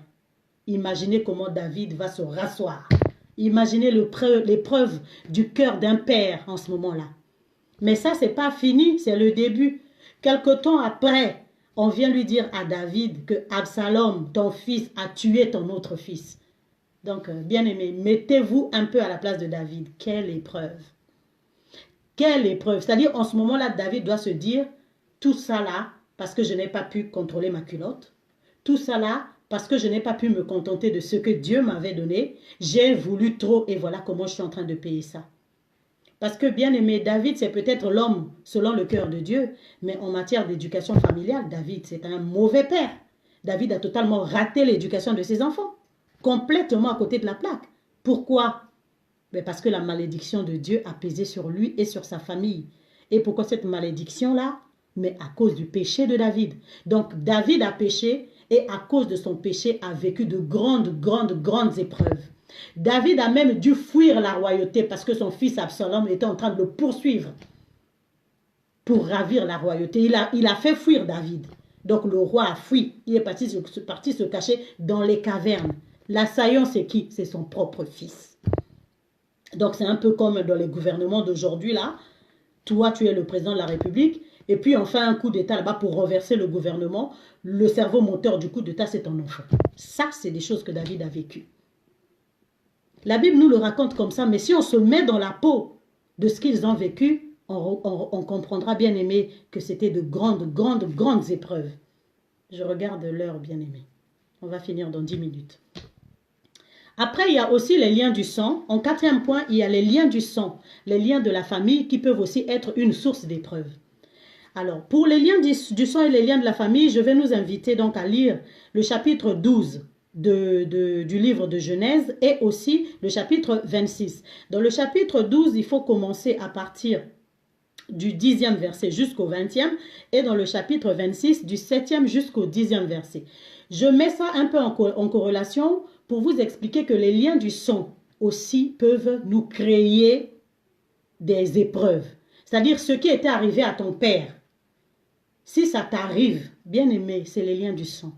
S1: Imaginez comment David va se rasseoir. Imaginez l'épreuve du cœur d'un père en ce moment-là. Mais ça, c'est pas fini, c'est le début. Quelque temps après, on vient lui dire à David que Absalom, ton fils, a tué ton autre fils. Donc, bien-aimés, mettez-vous un peu à la place de David. Quelle épreuve! Quelle épreuve! C'est-à-dire, en ce moment-là, David doit se dire, tout ça là, parce que je n'ai pas pu contrôler ma culotte. Tout ça là, parce que je n'ai pas pu me contenter de ce que Dieu m'avait donné. J'ai voulu trop et voilà comment je suis en train de payer ça. Parce que, bien aimé, David, c'est peut-être l'homme selon le cœur de Dieu, mais en matière d'éducation familiale, David, c'est un mauvais père. David a totalement raté l'éducation de ses enfants, complètement à côté de la plaque. Pourquoi? Mais parce que la malédiction de Dieu a pesé sur lui et sur sa famille. Et pourquoi cette malédiction-là? Mais à cause du péché de David. Donc, David a péché et à cause de son péché a vécu de grandes épreuves. David a même dû fuir la royauté parce que son fils Absalom était en train de le poursuivre pour ravir la royauté. Il a fait fuir David. Donc le roi a fui. Il est parti se cacher dans les cavernes. L'assaillant, c'est qui? C'est son propre fils. Donc c'est un peu comme dans les gouvernements d'aujourd'hui là. Toi, tu es le président de la République. Et puis on fait un coup d'État là-bas pour renverser le gouvernement. Le cerveau moteur du coup d'État, c'est ton enfant. Ça, c'est des choses que David a vécues. La Bible nous le raconte comme ça, mais si on se met dans la peau de ce qu'ils ont vécu, on comprendra, bien aimé, que c'était de grandes épreuves. Je regarde l'heure, bien aimé. On va finir dans 10 minutes. Après, il y a aussi les liens du sang. En quatrième point, il y a les liens du sang, les liens de la famille qui peuvent aussi être une source d'épreuves. Alors, pour les liens du sang et les liens de la famille, je vais nous inviter donc à lire le chapitre 12 du livre de Genèse et aussi le chapitre 26. Dans le chapitre 12, il faut commencer à partir du 10e verset jusqu'au 20e et dans le chapitre 26, du 7e jusqu'au 10e verset. Je mets ça un peu en corrélation pour vous expliquer que les liens du sang aussi peuvent nous créer des épreuves. C'est-à-dire ce qui était arrivé à ton père. Si ça t'arrive, bien aimé, c'est les liens du sang.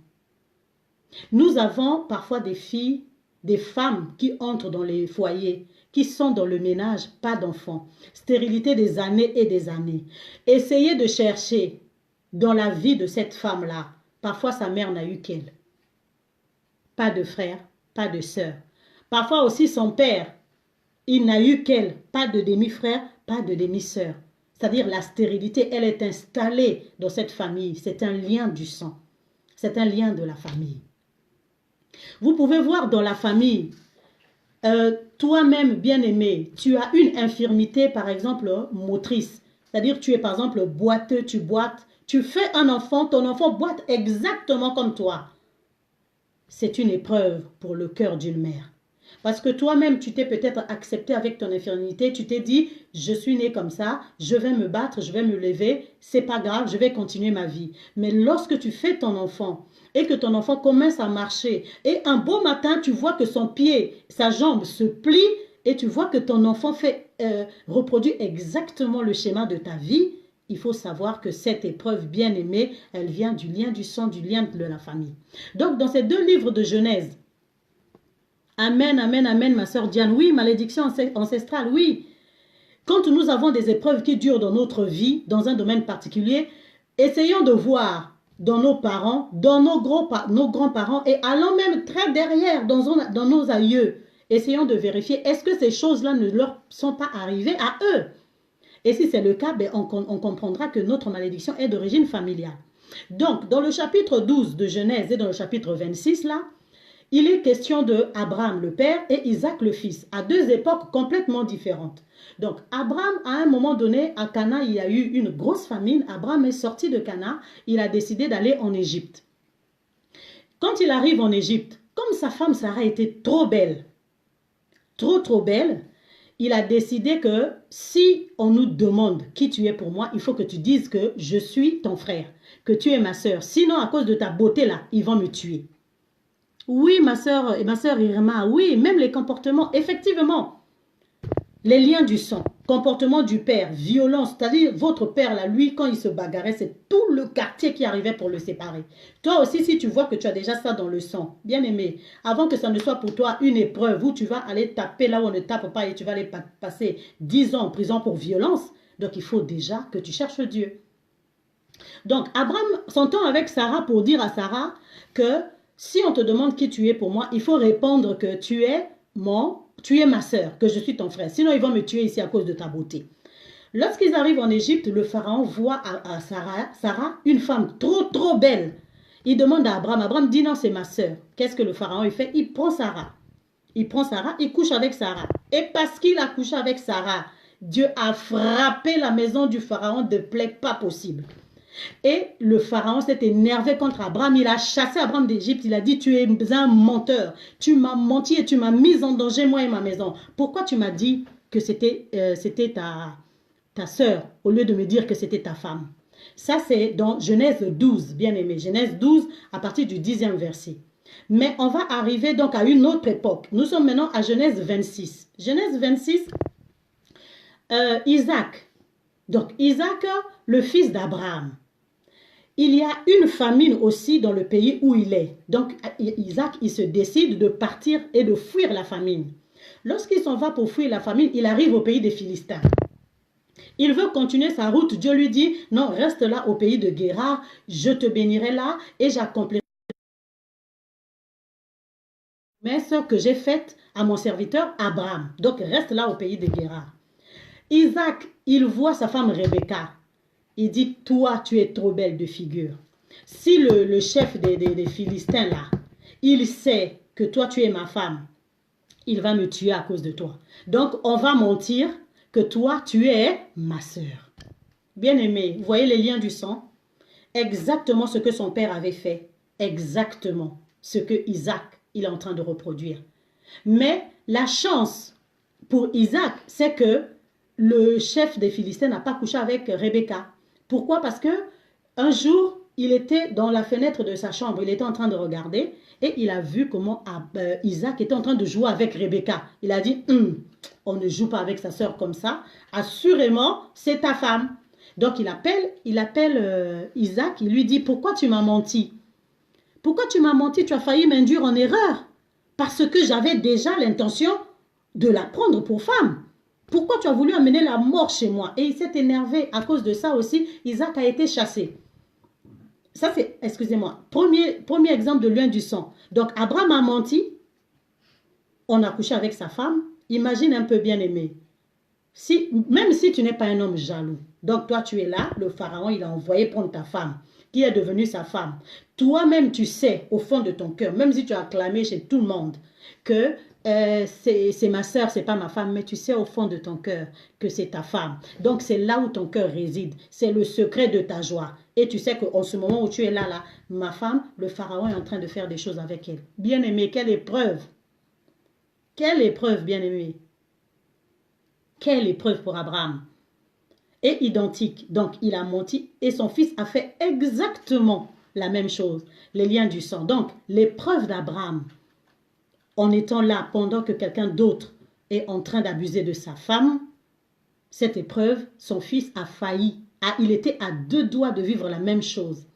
S1: Nous avons parfois des filles, des femmes qui entrent dans les foyers, qui sont dans le ménage, pas d'enfants. Stérilité des années et des années. Essayez de chercher dans la vie de cette femme-là. Parfois, sa mère n'a eu qu'elle. Pas de frère, pas de sœur. Parfois aussi, son père, il n'a eu qu'elle. Pas de demi-frère, pas de demi-sœur. C'est-à-dire la stérilité, elle est installée dans cette famille. C'est un lien du sang. C'est un lien de la famille. Vous pouvez voir dans la famille, toi-même bien-aimé, tu as une infirmité par exemple motrice. C'est-à-dire tu es par exemple boiteux, tu boites, tu fais un enfant, ton enfant boite exactement comme toi. C'est une épreuve pour le cœur d'une mère. Parce que toi-même, tu t'es peut-être accepté avec ton infirmité, tu t'es dit, je suis né comme ça, je vais me battre, je vais me lever, c'est pas grave, je vais continuer ma vie. Mais lorsque tu fais ton enfant et que ton enfant commence à marcher et un beau matin, tu vois que son pied, sa jambe se plie et tu vois que ton enfant reproduit exactement le schéma de ta vie, il faut savoir que cette épreuve bien-aimée, elle vient du lien du sang, du lien de la famille. Donc, dans ces deux livres de Genèse, amen, amen, amen, ma sœur Diane. Oui, malédiction ancestrale, oui. Quand nous avons des épreuves qui durent dans notre vie, dans un domaine particulier, essayons de voir dans nos parents, dans nos grands-parents et allons même très derrière dans nos aïeux. Essayons de vérifier, est-ce que ces choses-là ne leur sont pas arrivées à eux? Et si c'est le cas, ben on comprendra que notre malédiction est d'origine familiale. Donc, dans le chapitre 12 de Genèse et dans le chapitre 26, là, il est question de Abraham le père et Isaac le fils, à deux époques complètement différentes. Donc, Abraham, à un moment donné, à Cana, il y a eu une grosse famine. Abraham est sorti de Cana, il a décidé d'aller en Égypte. Quand il arrive en Égypte, comme sa femme Sarah était trop belle, trop belle, il a décidé que si on nous demande qui tu es pour moi, il faut que tu dises que je suis ton frère, que tu es ma soeur. Sinon, à cause de ta beauté là, ils vont me tuer. Oui, ma soeur Irma, oui, même les comportements, effectivement. Les liens du sang, comportement du père, violence, c'est-à-dire votre père là, lui, quand il se bagarrait, c'est tout le quartier qui arrivait pour le séparer. Toi aussi, si tu vois que tu as déjà ça dans le sang, bien aimé, avant que ça ne soit pour toi une épreuve où tu vas aller taper là où on ne tape pas et tu vas aller passer 10 ans en prison pour violence, donc il faut déjà que tu cherches Dieu. Donc, Abraham s'entend avec Sarah pour dire à Sarah que si on te demande qui tu es pour moi, il faut répondre que tu es ma sœur, que je suis ton frère. Sinon, ils vont me tuer ici à cause de ta beauté. Lorsqu'ils arrivent en Égypte, le pharaon voit à Sarah une femme trop belle. Il demande à Abraham dit non, c'est ma sœur. Qu'est-ce que le pharaon il fait? Il prend Sarah, il couche avec Sarah. Et parce qu'il a couché avec Sarah, Dieu a frappé la maison du pharaon de plaies pas possibles. Et le pharaon s'est énervé contre Abraham. Il a chassé Abraham d'Égypte. Il a dit, tu es un menteur. Tu m'as menti et tu m'as mis en danger, moi et ma maison. Pourquoi tu m'as dit que c'était ta sœur au lieu de me dire que c'était ta femme? Ça, c'est dans Genèse 12, bien aimé. Genèse 12, à partir du 10e verset. Mais on va arriver donc à une autre époque. Nous sommes maintenant à Genèse 26. Genèse 26, Isaac. Donc, Isaac, le fils d'Abraham. Il y a une famine aussi dans le pays où il est. Donc, Isaac, il se décide de partir et de fuir la famine. Lorsqu'il s'en va pour fuir la famine, il arrive au pays des Philistins. Il veut continuer sa route. Dieu lui dit, non, reste là au pays de Guérar. Je te bénirai là et j'accomplirai la promesse que j'ai faite à mon serviteur Abraham. Donc, reste là au pays de Guérar. Isaac, il voit sa femme Rebecca. Il dit, toi, tu es trop belle de figure. Si le chef des Philistins, là, il sait que toi, tu es ma femme, il va me tuer à cause de toi. Donc, on va mentir que toi, tu es ma sœur. Bien-aimé, vous voyez les liens du sang? Exactement ce que son père avait fait. Exactement ce que Isaac, il est en train de reproduire. Mais la chance pour Isaac, c'est que le chef des Philistins n'a pas couché avec Rebecca. Pourquoi? Parce que un jour, il était dans la fenêtre de sa chambre, il était en train de regarder et il a vu comment Isaac était en train de jouer avec Rebecca. Il a dit, on ne joue pas avec sa sœur comme ça, assurément, c'est ta femme. Donc il appelle Isaac, il lui dit, pourquoi tu m'as menti? Pourquoi tu m'as menti? Tu as failli m'induire en erreur parce que j'avais déjà l'intention de la prendre pour femme. Pourquoi tu as voulu amener la mort chez moi? Et il s'est énervé. À cause de ça aussi, Isaac a été chassé. Ça, c'est, excusez-moi, premier exemple de lien du sang. Donc, Abraham a menti. On a couché avec sa femme. Imagine un peu, bien aimé. Même si tu n'es pas un homme jaloux. Donc, toi, tu es là. Le pharaon, il a envoyé prendre ta femme, qui est devenue sa femme. Toi-même, tu sais, au fond de ton cœur, même si tu as acclamé chez tout le monde, que c'est ma soeur, c'est pas ma femme, mais tu sais au fond de ton cœur que c'est ta femme. Donc c'est là où ton cœur réside, c'est le secret de ta joie. Et tu sais qu'en ce moment où tu es là, ma femme, le pharaon est en train de faire des choses avec elle. Bien-aimé, quelle épreuve! Quelle épreuve, bien-aimé! Quelle épreuve pour Abraham! Et identique, donc il a menti et son fils a fait exactement la même chose, les liens du sang. Donc l'épreuve d'Abraham, en étant là pendant que quelqu'un d'autre est en train d'abuser de sa femme, cette épreuve, son fils a failli. Il était à 2 doigts de vivre la même chose.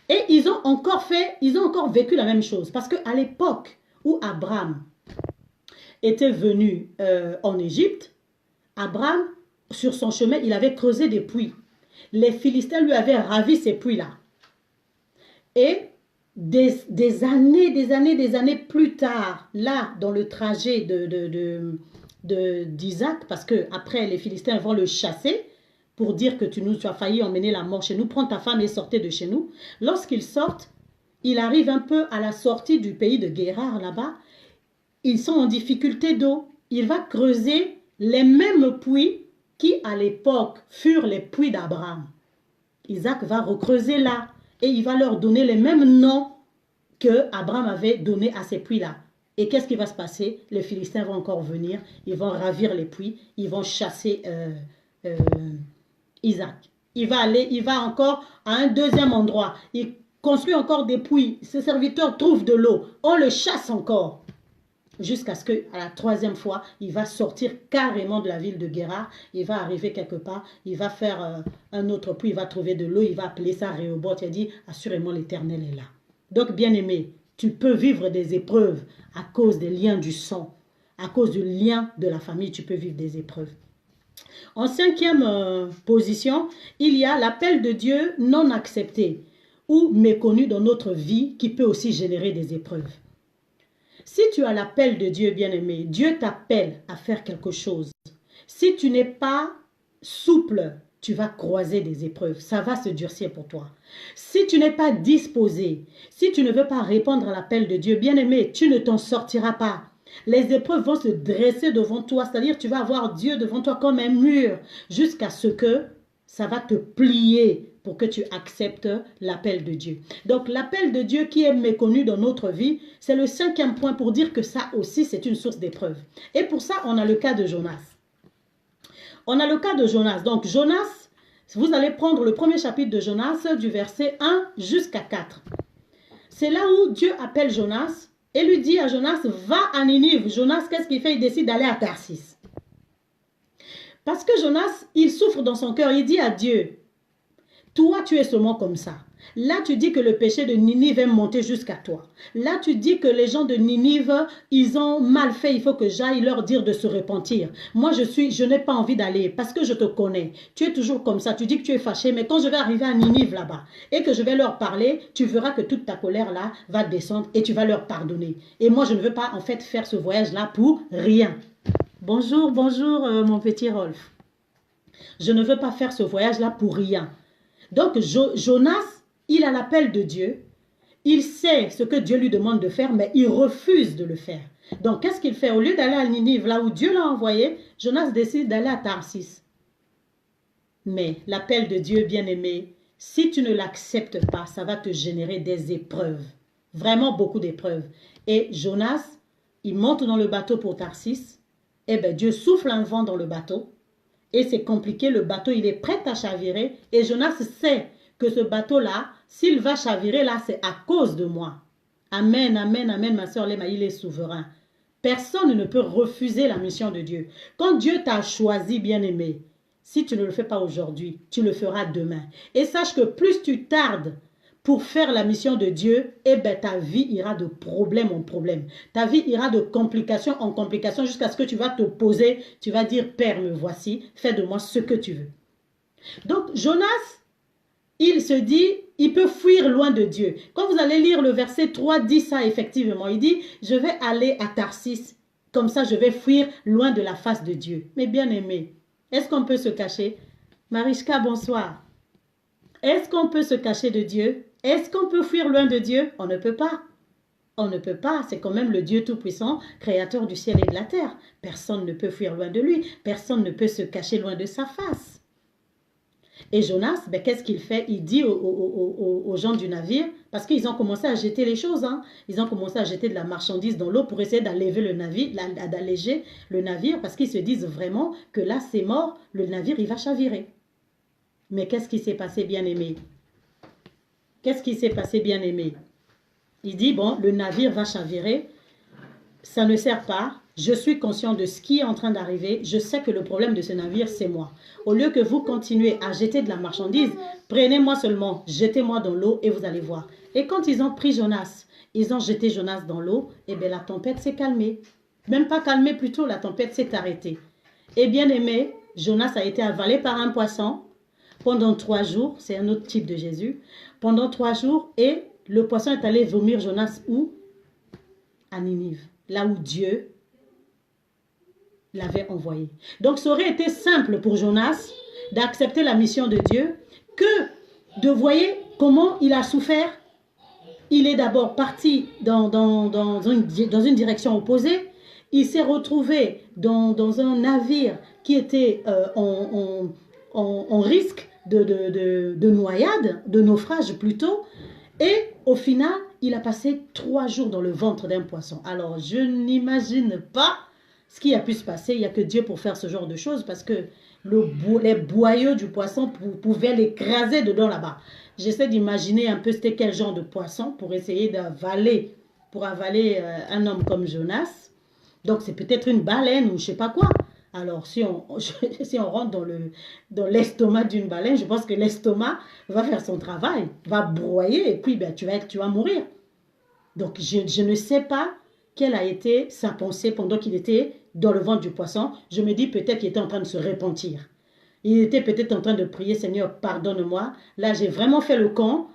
S1: Et ils ont encore vécu la même chose. Parce qu'à l'époque où Abraham était venu en Égypte, Abraham, sur son chemin, il avait creusé des puits. Les Philistins lui avaient ravi ces puits-là. Et des années plus tard, là, dans le trajet d'Isaac, parce que après les Philistins vont le chasser pour dire que tu as failli emmener la mort chez nous, prends ta femme et sortez de chez nous. Lorsqu'ils sortent, il arrive un peu à la sortie du pays de Guérar, là-bas, ils sont en difficulté d'eau. Il va creuser les mêmes puits qui, à l'époque, furent les puits d'Abraham. Isaac va recreuser là. Et il va leur donner les mêmes noms que Abraham avait donné à ces puits-là. Et qu'est-ce qui va se passer? Les Philistins vont encore venir, ils vont ravir les puits, ils vont chasser Isaac. Il va encore à un deuxième endroit. Il construit encore des puits. Ses serviteurs trouvent de l'eau. On le chasse encore. Jusqu'à ce qu'à la troisième fois, il va sortir carrément de la ville de Guérar. Il va arriver quelque part. Il va faire un autre puits. Il va trouver de l'eau. Il va appeler ça Rehoboth. Il a dit, assurément l'Éternel est là. Donc, bien aimé, tu peux vivre des épreuves à cause des liens du sang. À cause du lien de la famille, tu peux vivre des épreuves. En cinquième position, il y a l'appel de Dieu non accepté ou méconnu dans notre vie qui peut aussi générer des épreuves. Si tu as l'appel de Dieu, bien-aimé, Dieu t'appelle à faire quelque chose. Si tu n'es pas souple, tu vas croiser des épreuves. Ça va se durcir pour toi. Si tu n'es pas disposé, si tu ne veux pas répondre à l'appel de Dieu, bien-aimé, tu ne t'en sortiras pas. Les épreuves vont se dresser devant toi, c'est-à-dire tu vas avoir Dieu devant toi comme un mur jusqu'à ce que ça va te plier pour que tu acceptes l'appel de Dieu. Donc l'appel de Dieu qui est méconnu dans notre vie, c'est le cinquième point pour dire que ça aussi c'est une source d'épreuve. Et pour ça, on a le cas de Jonas. On a le cas de Jonas. Donc Jonas, vous allez prendre le premier chapitre de Jonas du verset 1 jusqu'à 4. C'est là où Dieu appelle Jonas et lui dit à Jonas, va à Ninive. Jonas, qu'est-ce qu'il fait? Il décide d'aller à Tarsis. Parce que Jonas, il souffre dans son cœur. Il dit à Dieu, toi, tu es seulement comme ça. Là, tu dis que le péché de Ninive est monté jusqu'à toi. Là, tu dis que les gens de Ninive, ils ont mal fait. Il faut que j'aille leur dire de se repentir. Moi, je n'ai pas envie d'aller parce que je te connais. Tu es toujours comme ça. Tu dis que tu es fâché. Mais quand je vais arriver à Ninive là-bas et que je vais leur parler, tu verras que toute ta colère là va descendre et tu vas leur pardonner. Et moi, je ne veux pas en fait faire ce voyage-là pour rien. Bonjour, bonjour mon petit Rolf. Je ne veux pas faire ce voyage-là pour rien. Donc, Jonas, il a l'appel de Dieu. Il sait ce que Dieu lui demande de faire, mais il refuse de le faire. Donc, qu'est-ce qu'il fait? Au lieu d'aller à Ninive, là où Dieu l'a envoyé, Jonas décide d'aller à Tarsis. Mais l'appel de Dieu, bien-aimé, si tu ne l'acceptes pas, ça va te générer des épreuves. Vraiment beaucoup d'épreuves. Et Jonas, il monte dans le bateau pour Tarsis. Eh bien, Dieu souffle un vent dans le bateau. Et c'est compliqué, le bateau, il est prêt à chavirer. Et Jonas sait que ce bateau-là, s'il va chavirer, là, c'est à cause de moi. Amen, amen, amen, ma soeur Léma, il est souverain. Personne ne peut refuser la mission de Dieu. Quand Dieu t'a choisi, bien-aimé, si tu ne le fais pas aujourd'hui, tu le feras demain. Et sache que plus tu tardes pour faire la mission de Dieu, eh bien, ta vie ira de problème en problème. Ta vie ira de complication en complication jusqu'à ce que tu vas te poser. Tu vas dire, Père, me voici, fais de moi ce que tu veux. Donc, Jonas, il se dit, il peut fuir loin de Dieu. Quand vous allez lire le verset 3, dit ça effectivement. Il dit, je vais aller à Tarsis. Comme ça, je vais fuir loin de la face de Dieu. Mais bien aimé, est-ce qu'on peut se cacher? Marichka, bonsoir. Est-ce qu'on peut se cacher de Dieu? Est-ce qu'on peut fuir loin de Dieu? On ne peut pas. On ne peut pas. C'est quand même le Dieu Tout-Puissant, créateur du ciel et de la terre. Personne ne peut fuir loin de lui. Personne ne peut se cacher loin de sa face. Et Jonas, ben, qu'est-ce qu'il fait? Il dit aux gens du navire, parce qu'ils ont commencé à jeter les choses, hein. Ils ont commencé à jeter de la marchandise dans l'eau pour essayer d'alléger le navire, parce qu'ils se disent vraiment que là, c'est mort, le navire, il va chavirer. Mais qu'est-ce qui s'est passé, bien-aimé? Qu'est-ce qui s'est passé, bien-aimé? Il dit, bon, le navire va chavirer, ça ne sert pas. Je suis conscient de ce qui est en train d'arriver. Je sais que le problème de ce navire, c'est moi. Au lieu que vous continuez à jeter de la marchandise, prenez-moi seulement, jetez-moi dans l'eau et vous allez voir. Et quand ils ont pris Jonas, ils ont jeté Jonas dans l'eau, et bien la tempête s'est calmée. Même pas calmée plutôt, la tempête s'est arrêtée. Et bien aimé, Jonas a été avalé par un poisson pendant 3 jours. C'est un autre type de Jésus. Pendant 3 jours, et le poisson est allé vomir Jonas où? À Ninive, là où Dieu l'avait envoyé. Donc, ça aurait été simple pour Jonas d'accepter la mission de Dieu que de voir comment il a souffert. Il est d'abord parti dans une direction opposée. Il s'est retrouvé dans un navire qui était en risque de noyade, de naufrage plutôt. Et Au final, il a passé 3 jours dans le ventre d'un poisson. Alors, je n'imagine pas ce qui a pu se passer. Il n'y a que Dieu pour faire ce genre de choses parce que les boyaux du poisson pouvaient l'écraser dedans là-bas. J'essaie d'imaginer un peu c'était quel genre de poisson pour essayer d'avaler, pour avaler un homme comme Jonas. Donc, c'est peut-être une baleine ou je ne sais pas quoi. Alors, si on rentre dans l'estomac d'une baleine, je pense que l'estomac va faire son travail, va broyer et puis ben, tu vas mourir. Donc, je ne sais pas quelle a été sa pensée pendant qu'il était dans le ventre du poisson. Je me dis peut-être qu'il était en train de se repentir. Il était peut-être en train de prier, Seigneur, pardonne-moi. Là, j'ai vraiment fait le con.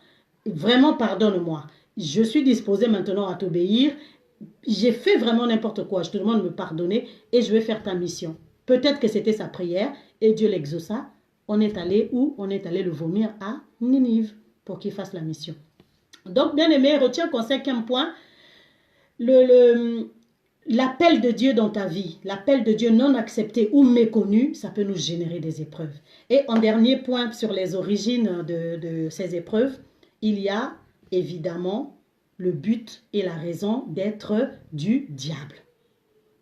S1: Vraiment, pardonne-moi. Je suis disposé maintenant à t'obéir. J'ai fait vraiment n'importe quoi. Je te demande de me pardonner et je vais faire ta mission. Peut-être que c'était sa prière et Dieu l'exauça. On est allé où? On est allé le vomir à Ninive pour qu'il fasse la mission. Donc, bien aimé, retiens qu'en 5e point, l'appel de Dieu dans ta vie, l'appel de Dieu non accepté ou méconnu, ça peut nous générer des épreuves. Et en dernier point sur les origines de ces épreuves, il y a évidemment le but et la raison d'être du diable.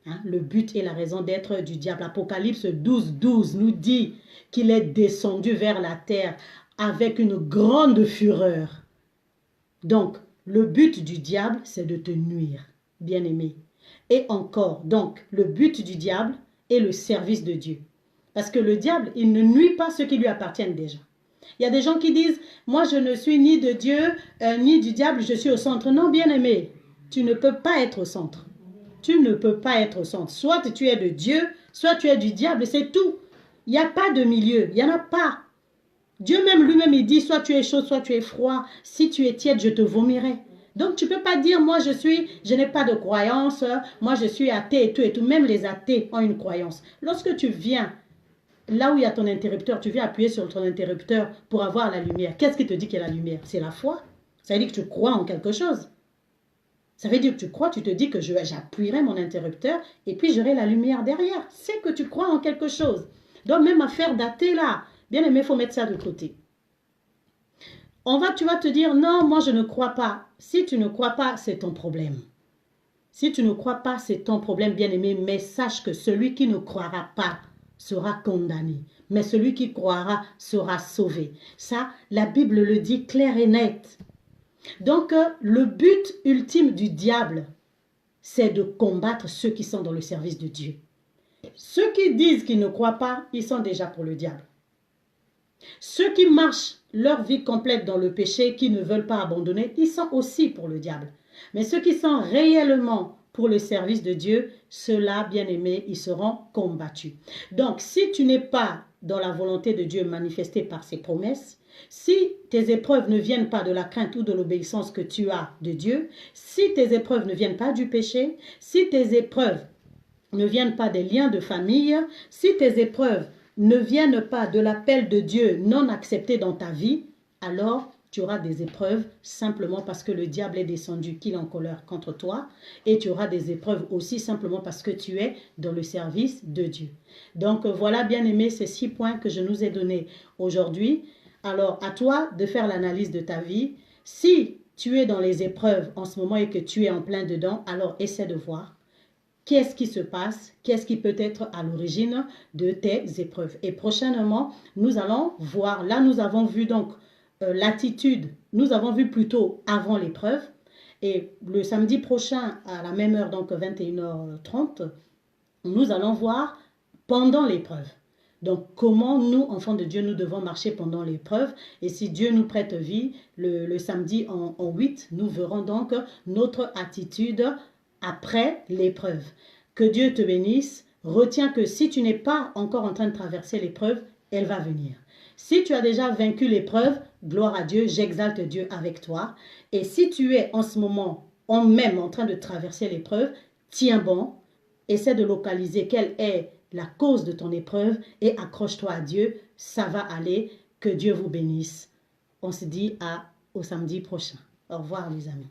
S1: Hein, le but et la raison d'être du diable. Apocalypse 12:12 nous dit qu'il est descendu vers la terre avec une grande fureur. Donc, le but du diable, c'est de te nuire, bien-aimé. Et encore, donc, le but du diable est le service de Dieu. Parce que le diable, il ne nuit pas ceux qui lui appartiennent déjà. Il y a des gens qui disent, moi je ne suis ni de Dieu, ni du diable, je suis au centre. Non, bien-aimé, tu ne peux pas être au centre. Tu ne peux pas être au centre. Soit tu es de Dieu, soit tu es du diable, c'est tout. Il n'y a pas de milieu, il n'y en a pas. Dieu même lui-même, il dit, soit tu es chaud, soit tu es froid. Si tu es tiède, je te vomirai. Donc, tu ne peux pas dire, moi, je n'ai pas de croyance, moi, je suis athée et tout, et tout. Même les athées ont une croyance. Lorsque tu viens, là où il y a ton interrupteur, tu viens appuyer sur ton interrupteur pour avoir la lumière. Qu'est-ce qui te dit qu'il y a la lumière? C'est la foi. Ça veut dire que tu crois en quelque chose. Ça veut dire que tu crois, tu te dis que j'appuierai mon interrupteur et puis j'aurai la lumière derrière. C'est que tu crois en quelque chose. Donc, même affaire d'athée, là, bien aimé, il faut mettre ça de côté. Tu vas te dire, non, moi je ne crois pas. Si tu ne crois pas, c'est ton problème. Si tu ne crois pas, c'est ton problème, bien aimé. Mais sache que celui qui ne croira pas sera condamné. Mais celui qui croira sera sauvé. Ça, la Bible le dit clair et net. Donc, le but ultime du diable, c'est de combattre ceux qui sont dans le service de Dieu. Ceux qui disent qu'ils ne croient pas, ils sont déjà pour le diable. Ceux qui marchent leur vie complète dans le péché, qui ne veulent pas abandonner, ils sont aussi pour le diable. Mais ceux qui sont réellement pour le service de Dieu, ceux-là, bien-aimés, ils seront combattus. Donc, si tu n'es pas dans la volonté de Dieu manifestée par ses promesses, si tes épreuves ne viennent pas de la crainte ou de l'obéissance que tu as de Dieu, si tes épreuves ne viennent pas du péché, si tes épreuves ne viennent pas des liens de famille, si tes épreuves ne viennent pas de l'appel de Dieu non accepté dans ta vie, alors tu auras des épreuves simplement parce que le diable est descendu, qu'il est en colère contre toi, et tu auras des épreuves aussi simplement parce que tu es dans le service de Dieu. Donc voilà, bien aimé, ces 6 points que je nous ai donnés aujourd'hui. Alors à toi de faire l'analyse de ta vie. Si tu es dans les épreuves en ce moment et que tu es en plein dedans, alors essaie de voir qu'est-ce qui se passe, qu'est-ce qui peut être à l'origine de tes épreuves. Et prochainement, nous allons voir, là nous avons vu donc l'attitude, nous avons vu plutôt avant l'épreuve. Et le samedi prochain, à la même heure, donc 21h30, nous allons voir pendant l'épreuve. Donc, comment nous, enfants de Dieu, nous devons marcher pendant l'épreuve. Et si Dieu nous prête vie, le samedi en 8, nous verrons donc notre attitude après l'épreuve. Que Dieu te bénisse. Retiens que si tu n'es pas encore en train de traverser l'épreuve, elle va venir. Si tu as déjà vaincu l'épreuve, gloire à Dieu, j'exalte Dieu avec toi. Et si tu es en ce moment même en train de traverser l'épreuve, tiens bon, essaie de localiser quelle est la cause de ton épreuve et accroche-toi à Dieu, ça va aller. Que Dieu vous bénisse. On se dit au samedi prochain. Au revoir les amis.